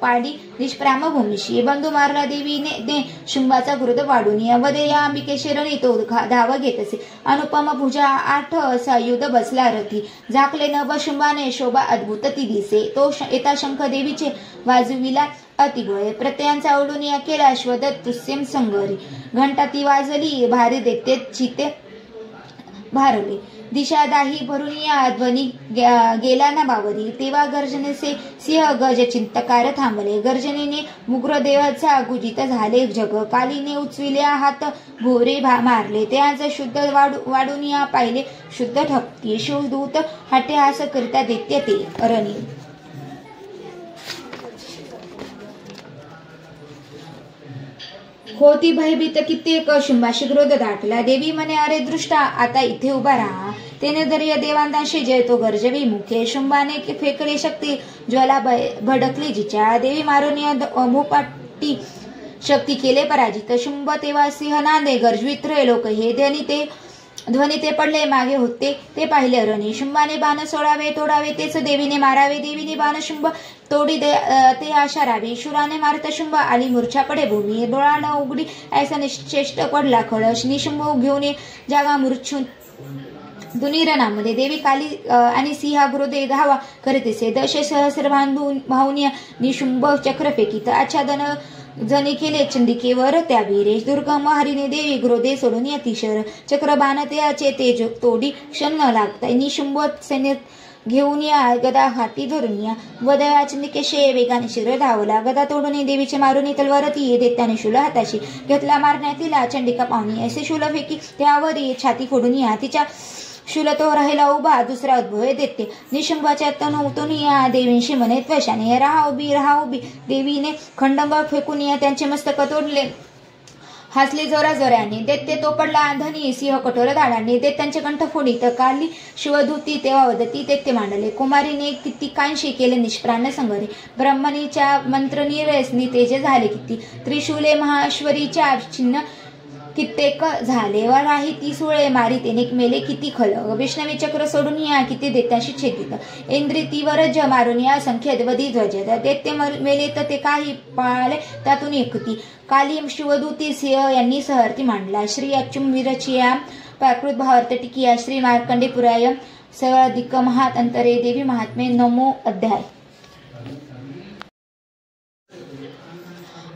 पाडी निष्प्राम भूमीशी. बंधू मारला देवीने शुंभाचा क्रोध वाढून या. वदे या अंबिकेशी रणी तो धाव घेत असे. अनुपम भुजा 8 असा युद्ध बसला रथी. झाकले नभ शुंभाने शोभा अद्भुत ती दिसे. तो येता शंख देवीचे वाजविला अतिबळे. प्रत्ययांचा ओढून या केला श्वदत तुस्यम संगरी. घंटा ती वाजली भारी दैत्य चिते भारले. दिशा दाही भरून या ध्वनी गेला ना बावरी. तेव्हा गर्जनेचे सिंह गज चिंतकार थांबले. गर्जनेने मुग्र देवाचा गुजित झाले जग. कालीने उचविले हात भोरे मारले. त्यांचे शुद्ध वाढून या पाहिले शुद्ध ठपती. शिवदूत हट्टहास करिता दैत्य ते रणी. होती भयभीत कित्येक शुंभाशी क्रोध दाटला. देवी म्हणे अरे दृष्टा आता इथे उभा राहा. तेने धैर्य देवांतांशी जयतो गर्जवी मुखे. शुंभाने फेकले शक्ती ज्वाला भडकली जिच्या. देवी मारून या भूपाटी शक्ती केले पराजित. शुंभ तेव्हा सिंह नांदे गर्जवित लोक हे ध्वनी ते पडले मागे होते ते पाहिले रणी. शुंभाने बाण सोडावे तोडावे तेच देवीने मारावे. देवीने बाण शुंभ तोडी ते आशारावे. शुराने मारत शुंभ आली मूर्छा पडे भूमी. डोळा न उघडी ऐसा निश्चेष्ट पडला खळश. निशुंभ घेऊन जागा मूर्छून दुनिरणामध्ये. देवी काली आणि सिंहागृदे धावा करीत असे. 10 सहस्र भाऊन निशुंभ चक्र फेकीत. आच्छादन जने केले चंडिकेवर त्या वीरे. दुर्गम हरिने देवी ग्रोधे सोडून या तिशर. चक्र बाण त्याचे तेज तोडी क्षण न लागता. निशुंभ सैन्य घेऊन या गदा हाती धरून या. वदया चंडिकेशे वेगाने शिर धावला. गदा तोडून देवीचे मारून तलवार ती दैत्याने शूल हाताशी घेतला. मारण्यात तिला चंडिका पाहुणी असे शूल फेकी त्यावरी छाती फोडून या. तिच्या शूल तो राहिला उभा दुसरा उद्भव दैत्य. निशुंभाच्या तनूतून या देवींशी म्हणे त्वशाने राहा उभी देवीने खंडंग फेकून या त्यांचे मस्तक तोडले. हसली जोराजोऱ्याने. दैत्य तो पडला धनी सिंह कठोर धाडांनी. दैत्यांचे कंठ फोडीत काली शिवधूती तेव्हा वदती दैत्य मांडले. कुमारीने कितीकांशी केले निष्प्राण संगरे. ब्रह्मणीच्या मंत्र निरसनी तेजे झाले किती. त्रिशूले महाश्वरीच्या छिन्न कित्येक झाले. वराही ती सुळे मारी तेने मेले किती खल. विष्णवी चक्र सोडून या किती दैत्याशी छेदित. इंद्री ती वरज मारून या संख्येत वधी ध्वजत. दैत्य मेले तर ते काही पाळले त्यातून एकती. काली शिवदूती सिंह यांनी सहर्ती मांडला. श्री अच्युतवीरचिया प्राकृत भावार्थ टिकिया. श्री मार्कंडेपुराय सर्वाधिक महात अंतरे देवी महात्मे. नमो अध्याय.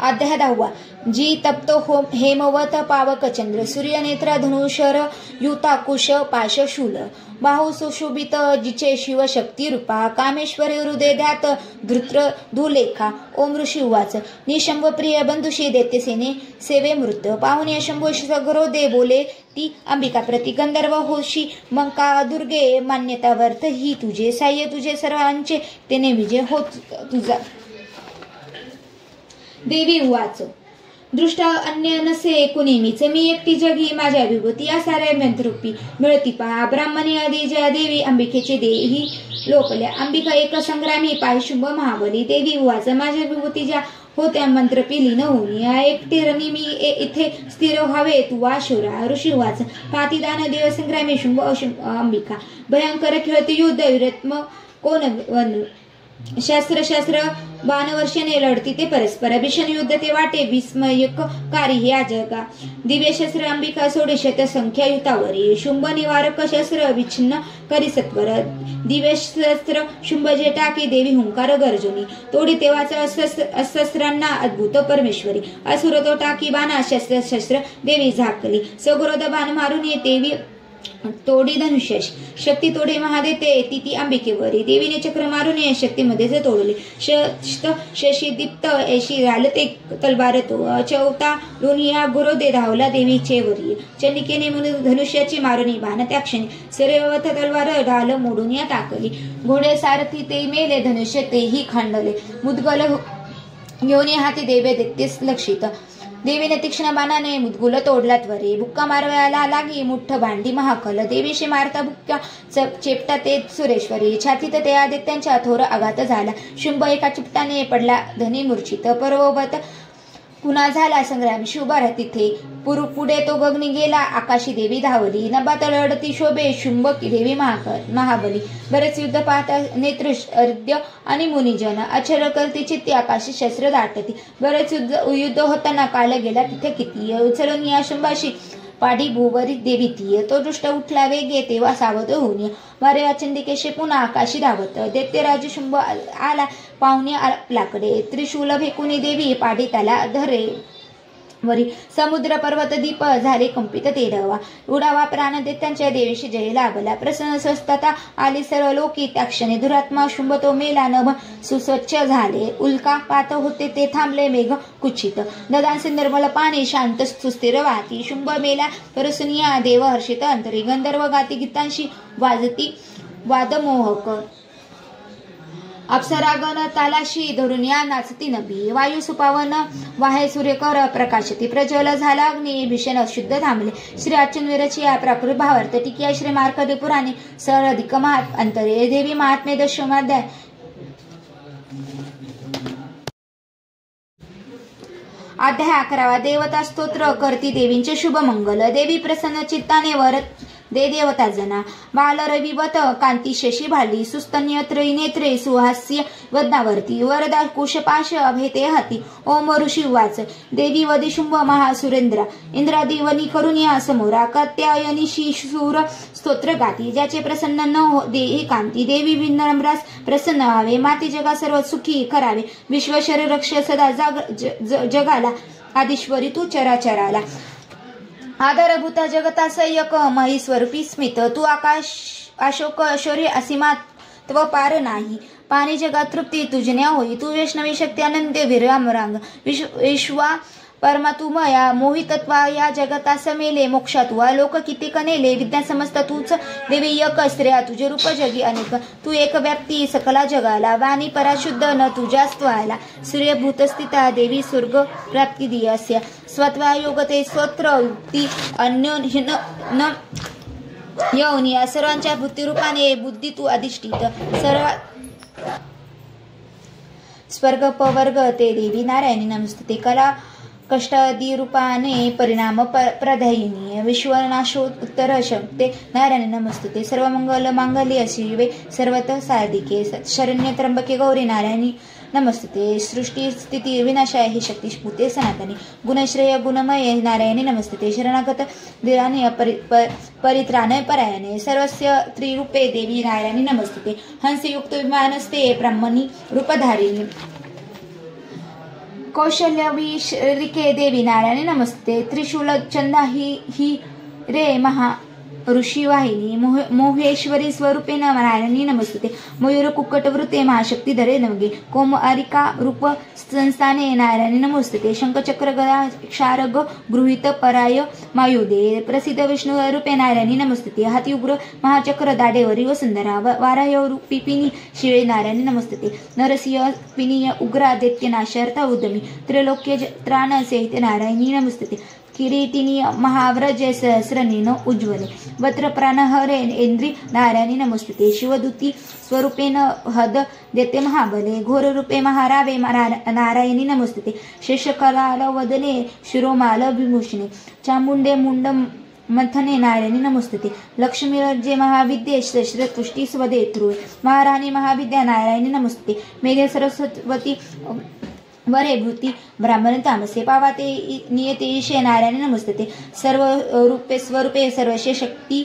अध्याय 10. जी तप्त हेमवत पावक चंद्र. सूर्यनेत्र धनुषर युताकुश पाशशूल. बाहू सुशोभित जिचे शिवशक्ती रूपा. कामेश्वरी हृदयात धृत्र धुलेखा. ओम ऋषी उवाच. निशंभ प्रिय बंधुशी दैत्यसेने सेवे मृत. पाहुणे शंभो सगरो दे बोले ती अंबिका प्रति. गंधर्व होशी मंका दुर्गे मान्यता वर्थ ही तुझे. साह्य तुझे सर्वांचे तेने विजय होत तुझा. देवी उवाच. दृष्ट अन्य नसे कुणीमीच. मी एकटी जगी माझ्या विभूती या साऱ्या मंत्रूपी मिळती पहा. ब्राह्मणी आदी जया देवी अंबिकेचे देही लोकल्या. अंबिका एक संग्रामी पाय शुंभ महाबली. देवी उवाच. माझ्या विभूती ज्या होत्या मंत्र पिली न होणी. एकटी रमी मी इथे स्थिर व्हावे तू वा शूरा. ऋषी उवाच. पातिदान देव संग्रामी शुंभ अंबिका. भयंकर खेळती युद्ध विरत्म कोण शस्त्र बाणवर्षाने लढती ते परस्पर. भीषण युद्ध ते वाटे विस्मयकारी या जगा. दिव्य शस्त्र अंबिका सोडे शत संख्या युतावरी. शुंभ निवारक शस्त्र विच्छिन्न करी सत्वर. दिव्य शस्त्र शुंभ जे टाकी देवी हुंकार गर्जुनी. तोडी तेव्हाचा शस्त्रांना अद्भुत परमेश्वरी. असुर तो टाकी बाणा शस्त्र देवी झाकली. सगोरद बाण मारून ये देवी तोडी धनुष्य. शक्ती तोडे महादेते ती अंबिकेवरी. देवीने चक्र मारून या शक्तीमध्येच तोडले. शशी दीप्त ऐशी घालते तलवार तो. चौथा लोनिया गुरुदे धावला देवीचे वरी. चंडिकेने धनुष्याची मारुनी बाण त्या क्षणी. सर्वथ तलवार ढाल मोडून या टाकली. घोडे सारथी ते मेले धनुष्य तेही खंडले. मुदगल घेऊन हाती देवे दैत्यस लक्षित. देवीने तीक्ष्ण बाणाने मुदगुल तोडला त्वरे. बुक्का मारवायला लागी मुठ्ठ भांडी महाकल. देवीशी मारता बुक्का चेपटा ते सुरेश्वरी. छातीत ते आदित्यांच्या थोर आघात झाला. शुंभ एका चिपटाने पडला धनी मूर्छित. पर्वत पुन्हा झाला संग्राम शुभार तिथे. पुढे तो गगनी गेला आकाशी देवी धावली. नभात लढती शोभे शुंभ देवी महाबली. बरेच युद्ध पाहता नेत्र अर्ध्य आणि मुनिजन. अचर करती चित्ती आकाशी शस्त्र दाटती. बरेच युद्ध होताना काल गेला तिथे किती. उचलून या शुंभाशी पाडी भुवरी देवी ती. तो दृष्ट उठला वेगे तेव्हा सावध होऊन वारे चंडिकेशे पुन्हा आकाशी धावत. दैत्यराज शुंभ आला पाहुणे आपल्याकडे. त्रिशूल फेकुनी देवी पाडी त्याला धरे वरी. समुद्र पर्वत दीप झाले कंपित तेरवा. उडावा प्राण दैत्यांच्या देवीशी जय लाभला. प्रसन्न स्वस्तता आली सर्व लोकी. त्या क्षणी दुरात्मा शुंभ तो मेला. नभ सुस्वच्छ झाले. उल्का पात होते ते थांबले मेघ कुचित. ददांचे निर्मल पाणी शांत सुस्थिर वाहती. शुंभ मेला परसुनिया देव हर्षित अंतरी. गंधर्व गाती गीतांशी वाजती वादमोहक. अप्सरागण तालाशी धरून या नाचती नभी. वायू सुपावन वाहे सूर्यकर प्रकाशती. प्रज्वल झाला अग्नी भीषण अशुद्ध थांबले. श्री अच्युतवीरची या प्राकृत भावार्थ टिकिया. श्री मार्कंडेय पुराणे सर्वाधिक महात अंतरे देवी महात्मे. दशमाध्याय. अध्याय 11. देवता स्तोत्र करती देवींचे शुभ मंगल. देवी प्रसन्न चित्ताने वरत दे देवता जना. बाल रविवत कांती शशी भाली. सुस्तन्य त्रैनेत्रे सुहास्य वदनावर्ती. वरदा कुशपाश अभेते हाती. ओम ऋषी उवाच. देवी वदी शुंभ महासुरेंद्रा. इंद्रादी वनी करून या समोरा. कात्यायनीशी सूर स्तोत्र गाती. ज्याचे प्रसन्न न देही कांती. देवी विनम्रास प्रसन्न व्हावे. माती जगा सर्व सुखी करावे. विश्वशर रक्ष सदा जगाला. आदिश्वरी तू चराचराला. आधारभूत जगतासय्यक महीस्वरूपी स्मित. तू आकाश अशोक शौर्य असीमात व पार नाही. पाणी जगात तृप्ती तुझण्या होई. तू वैष्णवी शक्ती अनंत विरामरांग. विश्वा परमातुमया मोहितत्वा या जगता समेले मोक्षात वा लोक किती कनेले विद्या समस्त तूच देवी एक स्त्रिया तुझे रूप जगी अनेक तू एक व्याप्ती सकला जगाला वाणी पराशुद्ध न तुझ्यास्त्वाला सूर्यभूतस्थिता देवी स्वर्ग प्राप्ती दियस्य स्वत्वायोगते स्वत्र युक्ती अन्य न यौनी या सर्वांच्या बुद्धिरूपाने बुद्धी तू अधिष्ठित सर्व स्वर्ग पवर्ग ते देवी नारायणी नमस्ते कला कष्टादी रूपाने परिणाम प्रदायिनी विश्वनाशो उत्तर शक्ते नारायणी नमस्ते सर्व मंगल मांगल्ये शिवे सर्वतः साधिके शरण्य त्र्यंबके गौरी नारायणी नमस्ते सृष्टी स्थिती विनाशाय ही शक्ती स्फुते सनातनी गुणश्रेय गुणमय नारायणी नमस्ते शरणागत दिराने परित्राणय परायणे सर्वस्य त्रिरूपे देवी नारायणी नमस्ते हंसयुक्त विमानस्ते ब्राह्मणी रूपधारिणी कौशल्यविश्रिके देवी नारायणी नमस्ते त्रिशूल चंदा ही रे महा ऋषिवाहिनी मोहेश्वरी स्वरूपेण नारायणी नमस्ते मयूर कुक्कट वृते महाशक्ती धरे नवगे कोमारिका रूप संस्थाने नारायणी नमस्ते शंखचक्र गदा क्षारग गृहीत पराय मायुदे प्रसिद्ध विष्णू रूपे नारायणी नमस्ते हाती उग्र महाचक्र दाडेवरी वसुंधरा वाराय पिपिनी शिळे नारायणी नमस्ते नरसिंह पिनीय उग्रा दैत्यनाशर्ता उद्यमी त्रैलोक्य त्राण सहित नारायणी नमस्ते किरीटिनी महाव्रज सहस्रनेन उज्ज्वले वत्र प्राणहरे इंद्री नारायणी नमस्ते शिवदूती स्वरूपेण हद देते महाबले घोर रूपे महारावे नारायणी नमस्ते शेषकलाल वदने शिरोमाल विभूषणे चामुंडे मुंड मथने नारायणी नमस्ते लक्ष्मी रज्जे महाविद्ये शस्त्रपुष्टी स्वदे ध्रुवे महाराणी महाविद्या नारायणी नमस्ते मेघे सरस्वती वरे भूती ब्राह्मण तामसे पावाते नियते ईशे नारायणी नमस्ते सर्व रूपे स्वरूपे सर्वशे शक्ती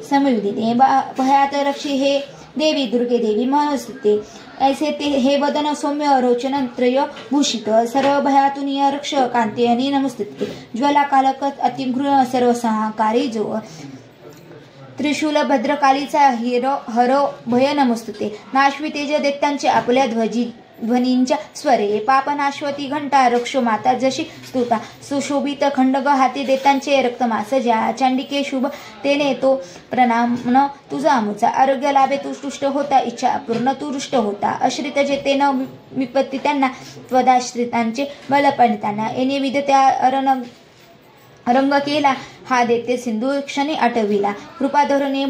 समयुदिते भयात रक्षी हे देवी दुर्गे देवी नमस्ते ऐसे ते हे वदन सौम्य रोचन त्रय भूषित सर्व भयातून रक्ष कांतेयनी नमस्ते ज्वला कालक अतिघृण सर्व सहाकारी जो त्रिशूल भद्रकालीचा हरो भय नमस्ते नाश्वी तेज दैत्यांचे आपल्या ध्वनींच्या स्वरे पापनाश्वती घंटा रक्षो माता जशी स्तुता सुशोभित खंडग हाती देतांचे रक्तमास ज्या चांडिके शुभ तेने तो प्रणाम तुझा अमुचा आरोग्य लाभे तू तुष्ट होता इच्छा पूर्ण तू रुष्ट होता अश्रित जेते न विपत्ती त्यांना त्वदाश्रितांचे बल पणताना येणे विध त्या रंग केला हा देते सिंधू क्षणी आटविला कृपाधरणे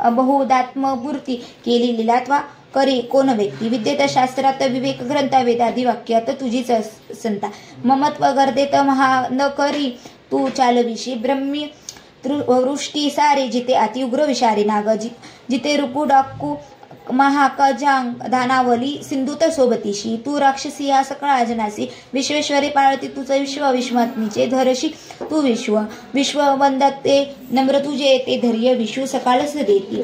बहुदात्मपूर्ती केली लीलात्वा करी कोण व्यक्ती विद्येत शास्त्रात विवेक ग्रंथ वेदादी वाक्यात तुझीच संता ममत्व गर्देत महा न करी तू चालविशी ब्रह्मी वृष्टी सारे जिथे अतिउग्र विषारी नाग जिथे रुपू डाकू महाकजांग दानावली सिंधुत सोबतीशी तू राक्षसी या सकळा अजनासी विश्वेश्वरी पाळती तुझं विश्व विश्वात्मीचे धरशी तू विश्व वंदते नम्र तुझे ते धैर्य विश्व सकाळच देती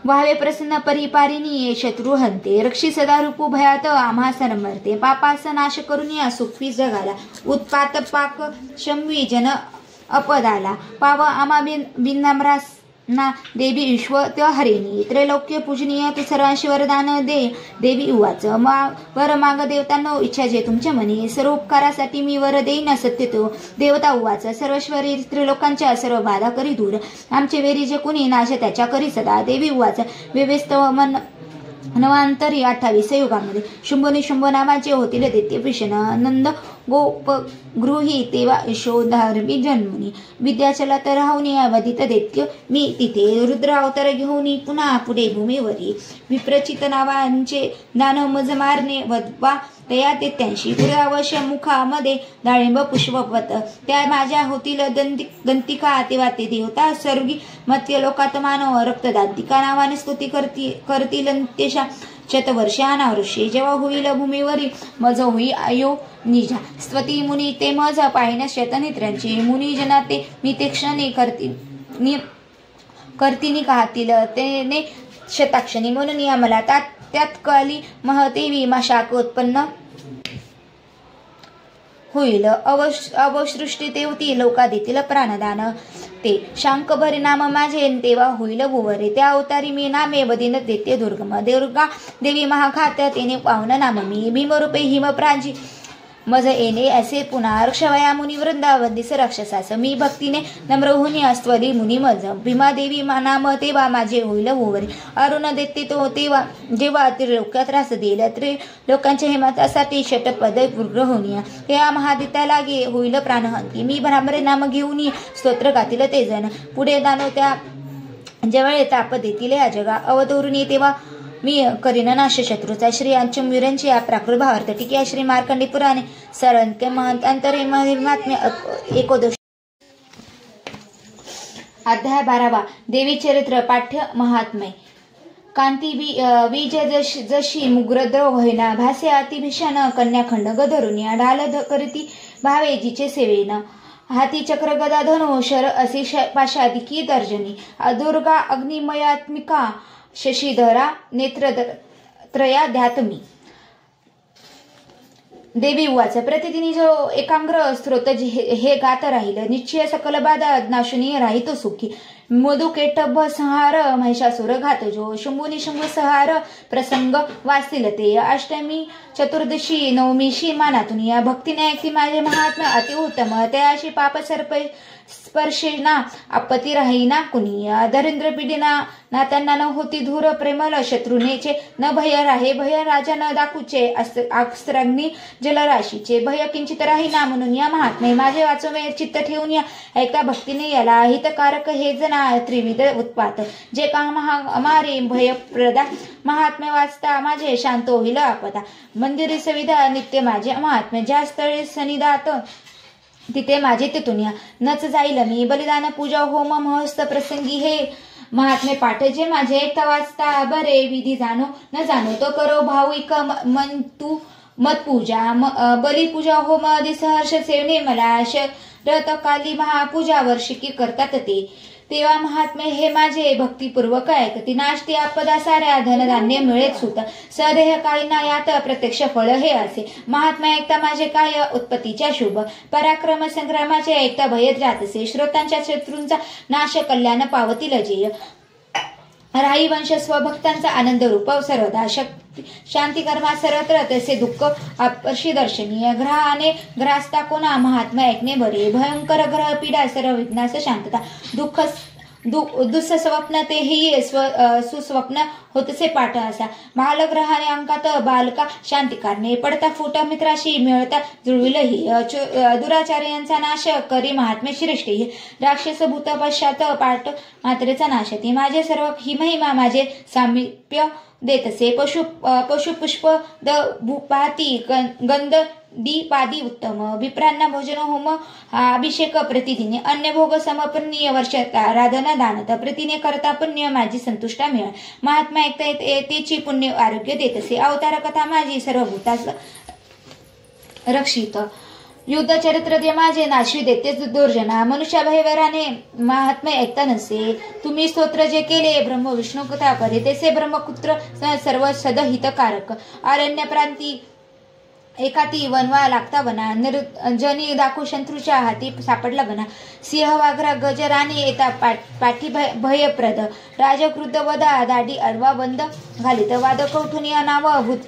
व्हावे प्रसन्न परिपारिणी शत्रू हंते रक्षी सदा रूपू भयात आम्हास नमरते पापास नाश करून या सुखवी जगाला उत्पात पाक शम्वी जन अपदाला पाव आमा बिन्नामरास ना देवी विश्व त्या हरिणी त्रैलोक्य पूजनीय तू सर्वांशी वरदान दे देवी उवाच वर माग देवतांनो इच्छा जे तुमच्या मनी सर्व उपकारासाठी मी वर देईन सत्य तो देवता उवाच सर्वश्वरी त्रिलोकांच्या सर्व बाधा करी दूर आमचे वेरी जे कुणी नाश त्याच्या करी सदा देवी उवाच व्यवस्थ मन नवांतरी 28 युगामध्ये शुंभनी शुंभ नावाचे होतील दैत्य भीषण नंद गोप गृही तेव्हा यशोधार्मी जन्मनी विद्याचला तर राहुनी अवधित दैत्य मी तिथे रुद्र अवतार घेऊन पुन्हा पुढे भूमीवरी विप्रचित नावांचे दान मज मारणे वद्वा तया दैत्यांशी पुरावश मुखामध्ये डाळिंब पुष्पवत त्या माझ्या होतील दंतिका तेव्हा ते देवता सर्गी मत्य लोकात मानव रक्तदांतिका नावाने स्तुती करतील अंत्यशा शतवर्षे अनावृषे जेव्हा होईल भूमीवरी मज होई आयो निजा स्वती मुनी ते मज पाहिन शतनित्र्यांचे मुनी जना ते मी ते क्षणी करतिनी काहतील तेने शताक्षणी म्हणून मला त्यात काली महदेवी शाक उत्पन्न होईल अवसृष्टी देवती लोका देतील प्राणदान ते शांकभरी नाम माझे तेव्हा होईल भुवरे त्या अवतारी मी नामे वदीन देते दुर्गम दुर्गा देवी महाघात तेने पावन नाम मी भीमरूपे हिमप्रांजी मज येणे असे पुन्हा रक्षवया मुनी वृंदावंदिस राक्षसास मी भक्तीने नम्रहुनी अस्वली मुनी मज भीमादेवी नाम तेव्हा माझे होईल भुवरे अरुण देते तो तेव्हा जेव्हा त्रिलोकात त्रास देईल लोकांच्या हिमतासाठी षटपद पुरग्रहोनिया या महादिता लागे होईल प्राणहंती मी भ्रामरे नाम घेऊन स्तोत्र गातील ते जण पुढे दानो त्या जेवळे ताप देतील या जगा अवतरून तेव्हा मी करीन नाश शत्रूचा श्री अंचुमिरांची या प्राकृत भावार्थ टीका श्री मार्कंडी पुराणे सरंत्य महंत अंतरे महात्म्य एकोदश अध्याय 12 देवी चरित्र पाठ्य महात्म्य कांती बीज जशी मुग्रद्रव होईना भासे अतिभीषण कन्याखंड गधरुनिया ढाल करती भावे जिचे सेवेन हाती चक्र गदा धनो शर असे पाशादिकी दर्जनी दुर्गा अग्निमयात्मिका शशीधरा नेत्रत्रया ध्यात्मी देवी उवाच प्रतिदिनी जो एकाग्र स्त्रोत हे गात राहील निश्चय सकल बाधा नाशुनी राहितो सुखी मधु केटभ संहार महिषासुर घात जो शंभुनी शंभू संहार प्रसंग वाचतील ते अष्टमी चतुर्दशी नवमीशी मानातून या भक्तीने ऐकती माझे महात्मा अतिउत्तम त्याशी पाप सर्प स्पर्शेना आपत्ती राहीना कुणी दरिद्र पिढीना नात्यांना न होती धूर प्रेमल शत्रुनेचे न भय राहे भय राजा न दाखूचे अस्त्राग्नी जलराशीचे भय किंचित राहीना म्हणून या महात्मे माझे वाचवे चित्त ठेवून या ऐका भक्तीने याला हितकारक हे जना त्रिविध उत्पात जे का मारे भयप्रदा महात्मे वाचता माझे शांत होईल आपदा मंदिरी सविधा नित्य माझे महात्मे ज्या स्थळे सनिदात तिथे माझे तिथून या नच जाईल मी बलिदान पूजा होम महस्त प्रसंगी हे महात्मे पाठ जे माझे ऐकता वाचता बरे विधी जाणो न जाणो तो करो भाविक मन तू मत पूजा बलिपूजा होम आदी सहर्ष सेवने मला शरत काली महापूजा वर्षिकी करतात ते तेव्हा महात्मे हे माझे भक्तिपूर्वक ऐकती नाशते आपदा साऱ्या धनधान्य मिळेत सुत सदेह काळीना यात प्रत्यक्ष फळ हे असे महात्मा ऐकता माझे काय उत्पत्तीच्या शुभ पराक्रम संग्रामाचे ऐकता भयत जातसे श्रोतांच्या शत्रूंचा नाश कल्याण पावतील जेय राही वंश स्वभक्तांचा आनंद रूप सर्वदा शांती कर्मा सर्वत्र तसे दुःख अपर्शी दर्शनीय ग्रहाने ग्रास्ता कोणा महात्मा ऐकणे बरे भयंकर ग्रह पीडा सर्व विघ्नास शांतता दुःख दुःस्वप्न तेही सुस्वप्न होतसे पाठ असा बालग्रहाने अंकात बालका शांती कारणे पडता फुट मित्राशी मिळता जुळविलही दुराचार्य यांचा नाश करी महात्मे श्रेष्ठी राक्षस भूत पश्चात पाठ मात्रेचा नाश ती माझे सर्व ही महिमा माझे सामिप्य देतसे पशु पुष्प द भूपाती गंध दीपादी उत्तम विप्रांना भोजन होम अभिषेक प्रतिदिने अन्य भोग समपन्नीय वर्षता आराधना दानत प्रतिने करता पुण्य माझी संतुष्टा मिळ महात्मा ऐकता तेची पुण्य आरोग्य देतसे अवतार कथा माझी सर्व भूतास रक्षित युद्ध चरित्र दे माझे नाशवी देते दुर्जना मनुष्या भयवराने महात्मे ऐकता नसे तुम्ही स्तोत्र जे केले ब्रह्म विष्णू कथा परे तेसे ब्रह्मपुत्र सर्व सदहितकारक अरण्य प्रांती एकाती वनवा लागता वना निर्जनी दाखू शत्रूच्या हाती सापडला वना सिंह वाघरा गजराने येता पाठी भयप्रद राजक्रुद्ध वदा दाढी अडवा बंद घालित वाद कौठुनिया नाव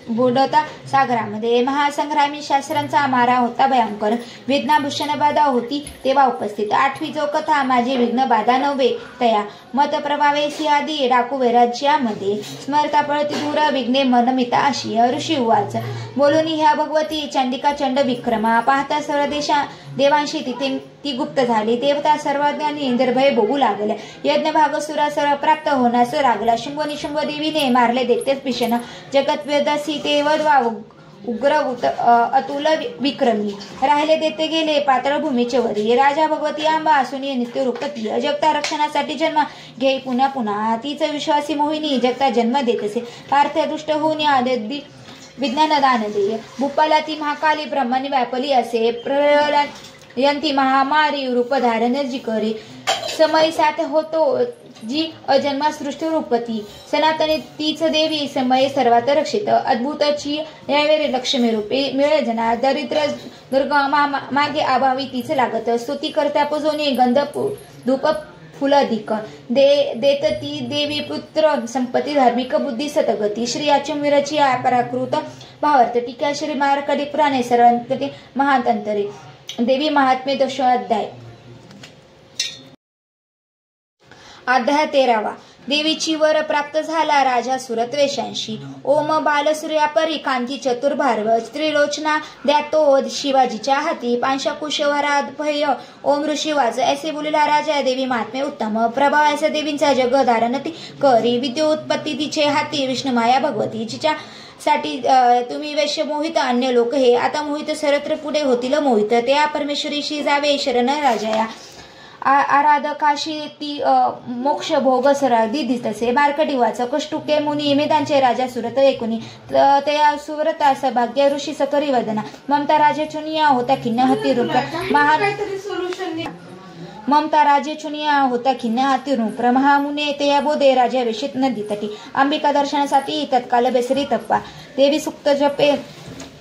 बुडता सागरामध्ये महासंग्रामी शास्त्रांचा मारा होता भयंकर विघ्नाभूषण बाधा होती तेव्हा उपस्थित आठवी जो कथा माझे विघ्न बाधा नव्हे तया मत प्रभावे सिंहादी डाकू वैराज्यामध्ये स्मरता पळती दूर विघ्ने मनमिता अशी ऋषी उवाच बोलून ह्या भगवती चंडिका चंड विक्रमा पाहता सर्व देवांशी तिथे ती गुप्त झाली देवता सर्वज्ञानी निर्भय बघू लागल्या यज्ञ भागसुरा सर्व प्राप्त होण्यास लागला शुंभ निशुंभ देवीने मारले देतेच भीषण जगत वेदसी ते वधवा उग्र अतुल विक्रमी राहिले देते गेले पातळ भूमीचे वरी राजा भगवती आंबा असून नित्य रूपती जगता रक्षणासाठी जन्म घेई पुन्हा पुन्हा तीच विश्वासी मोहिनी जगता जन्म देतसे पार्थ दुष्ट होऊन आदि विज्ञान दान देय भूपाला ती महाकाली ब्रह्माने व्यापली असे प्रलयंती महामारी रूप धारण जी करे समय साथ होतो जी अजन्मा सृष्टी रूपती सनातनी तीच देवी समय सर्वात रक्षित अद्भुतची यावेळी लक्ष्मी रूपे मिळे जना दरिद्र दुर्गा मागे अभावी तीच लागत स्तुती करता पुजोनी गंध धूप फुलधिक देतती देवी पुत्र संपत्ती धार्मिक बुद्धी सतगती श्री अचंविरची पराकृत भावार्थ टीका श्री मार्कंडेय पुराणे सर्वांमध्ये महातंत्रे देवी महात्म्य दशोध्याय अध्याय 13 देवीची वर प्राप्त झाला राजा सुरत्वेशांशी ओम बालसूर्या परी कांती चतुर्भार्व त्रिलोचना द्यातो शिवाजीच्या हाती पांशकुशवरात भय ओम ऋषी वाज ऐसे बोलिला राजा देवी महात्म्य उत्तम प्रभाव ऐसा देवींचा जग धारणती करी विद्योत्पत्ती तिचे हाती विष्णुमाया भगवती जिच्या साठी तुम्ही वैश्य मोहित अन्य लोक हे आता मोहित सर्वत्र पुढे होतील मोहित त्या परमेश्वरीशी जावे शरण राजाया आराधकाशी ती मोक्ष भोग सराधी दिसतसे मार्कटी वाच कष्टुके मुनी मेदांचे राजा सुरत एकुनी त्या सुव्रता सभाग्य ऋषी सकरी वदना ममता राजा चुनिया होता खिन्न हती रूप ममता राजे चुनिया होता खिन्न हाती रूप महामुने ते बोधे राजा वेशीत नदी तटी अंबिका दर्शनासाठी तत्काल बेसरी तप्पा देवी सुक्त जपे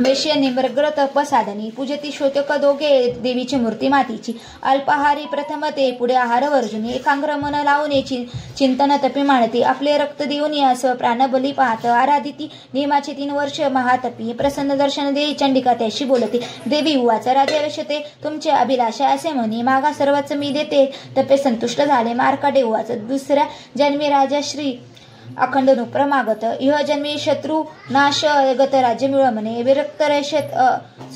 वैश्य निमग्र तप साधनी पूजती शोतक दोघे देवीची मूर्ती मातीची अल्पाहारी प्रथम ते पुढे आहार वर्जुनी एकाग्र मन लावून चिंतन तपी मानती आपले रक्त देऊन असं प्राणबली पाहत आराधिती नियमाचे 3 वर्ष महातपी प्रसन्न दर्शन देई चंडिका त्याशी बोलते देवी उवाच राजा वैश्य तुमचे अभिलाषा असे म्हणी मागा सर्वच मी देते तपे संतुष्ट झाले मार्कंडेय उवाच दुसऱ्या जन्मी राजा श्री अखंड नुप्र मागत इह जन्मी शत्रु नाश गत राज्य मिळ म्हणे विरक्त रेषेत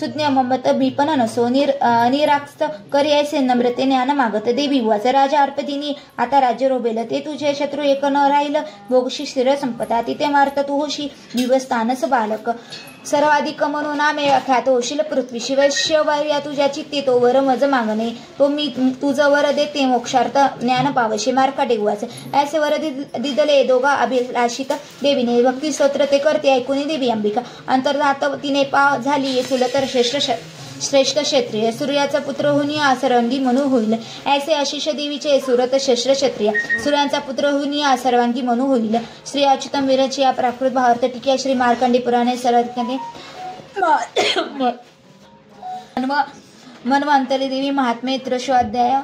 सुज्ञ ममत भीपन नसो निराक्त करी ऐसे नम्रते ज्ञान मागत देवी उवाच राजा अर्पदिनी आता राज्य रोबेल ते तुझे शत्रू एक न राहिल भोगशी स्थिर संपदा तिथे मार्त तू होशी दिवसस्थानस बालक सर्वाधिक म्हणून नामे ख्यात होशील पृथ्वी वैश्य वैर्या तुझ्या चित्ते तो वर मज मागणे तो मी तुझं वर देते मोक्षार्थ ज्ञान पावशी मार्कंडेय उवाच ऐसे वर दिदले दोघा अभिलाषित देवीने भक्ती स्तोत्र ते करते ऐकून देवी अंबिका अंतर्धात तिने पाव झाली सुलतर श्रेष्ठ क्षत्रिय सूर्याचा पुत्र होऊन सर्वांगी मनू होईल ऐसे आशिष देवीचे सुरत श्रेष्ठ क्षत्रिय सूर्यांचा पुत्र होऊन सर्वांगी मनू होईल श्री अच्युतम वीरची प्राकृत भावार्थ टीका श्री मार्कंडेय पुराणे सर्वांमध्ये मन्वंतरी देवी महात्म्य 13 अध्याय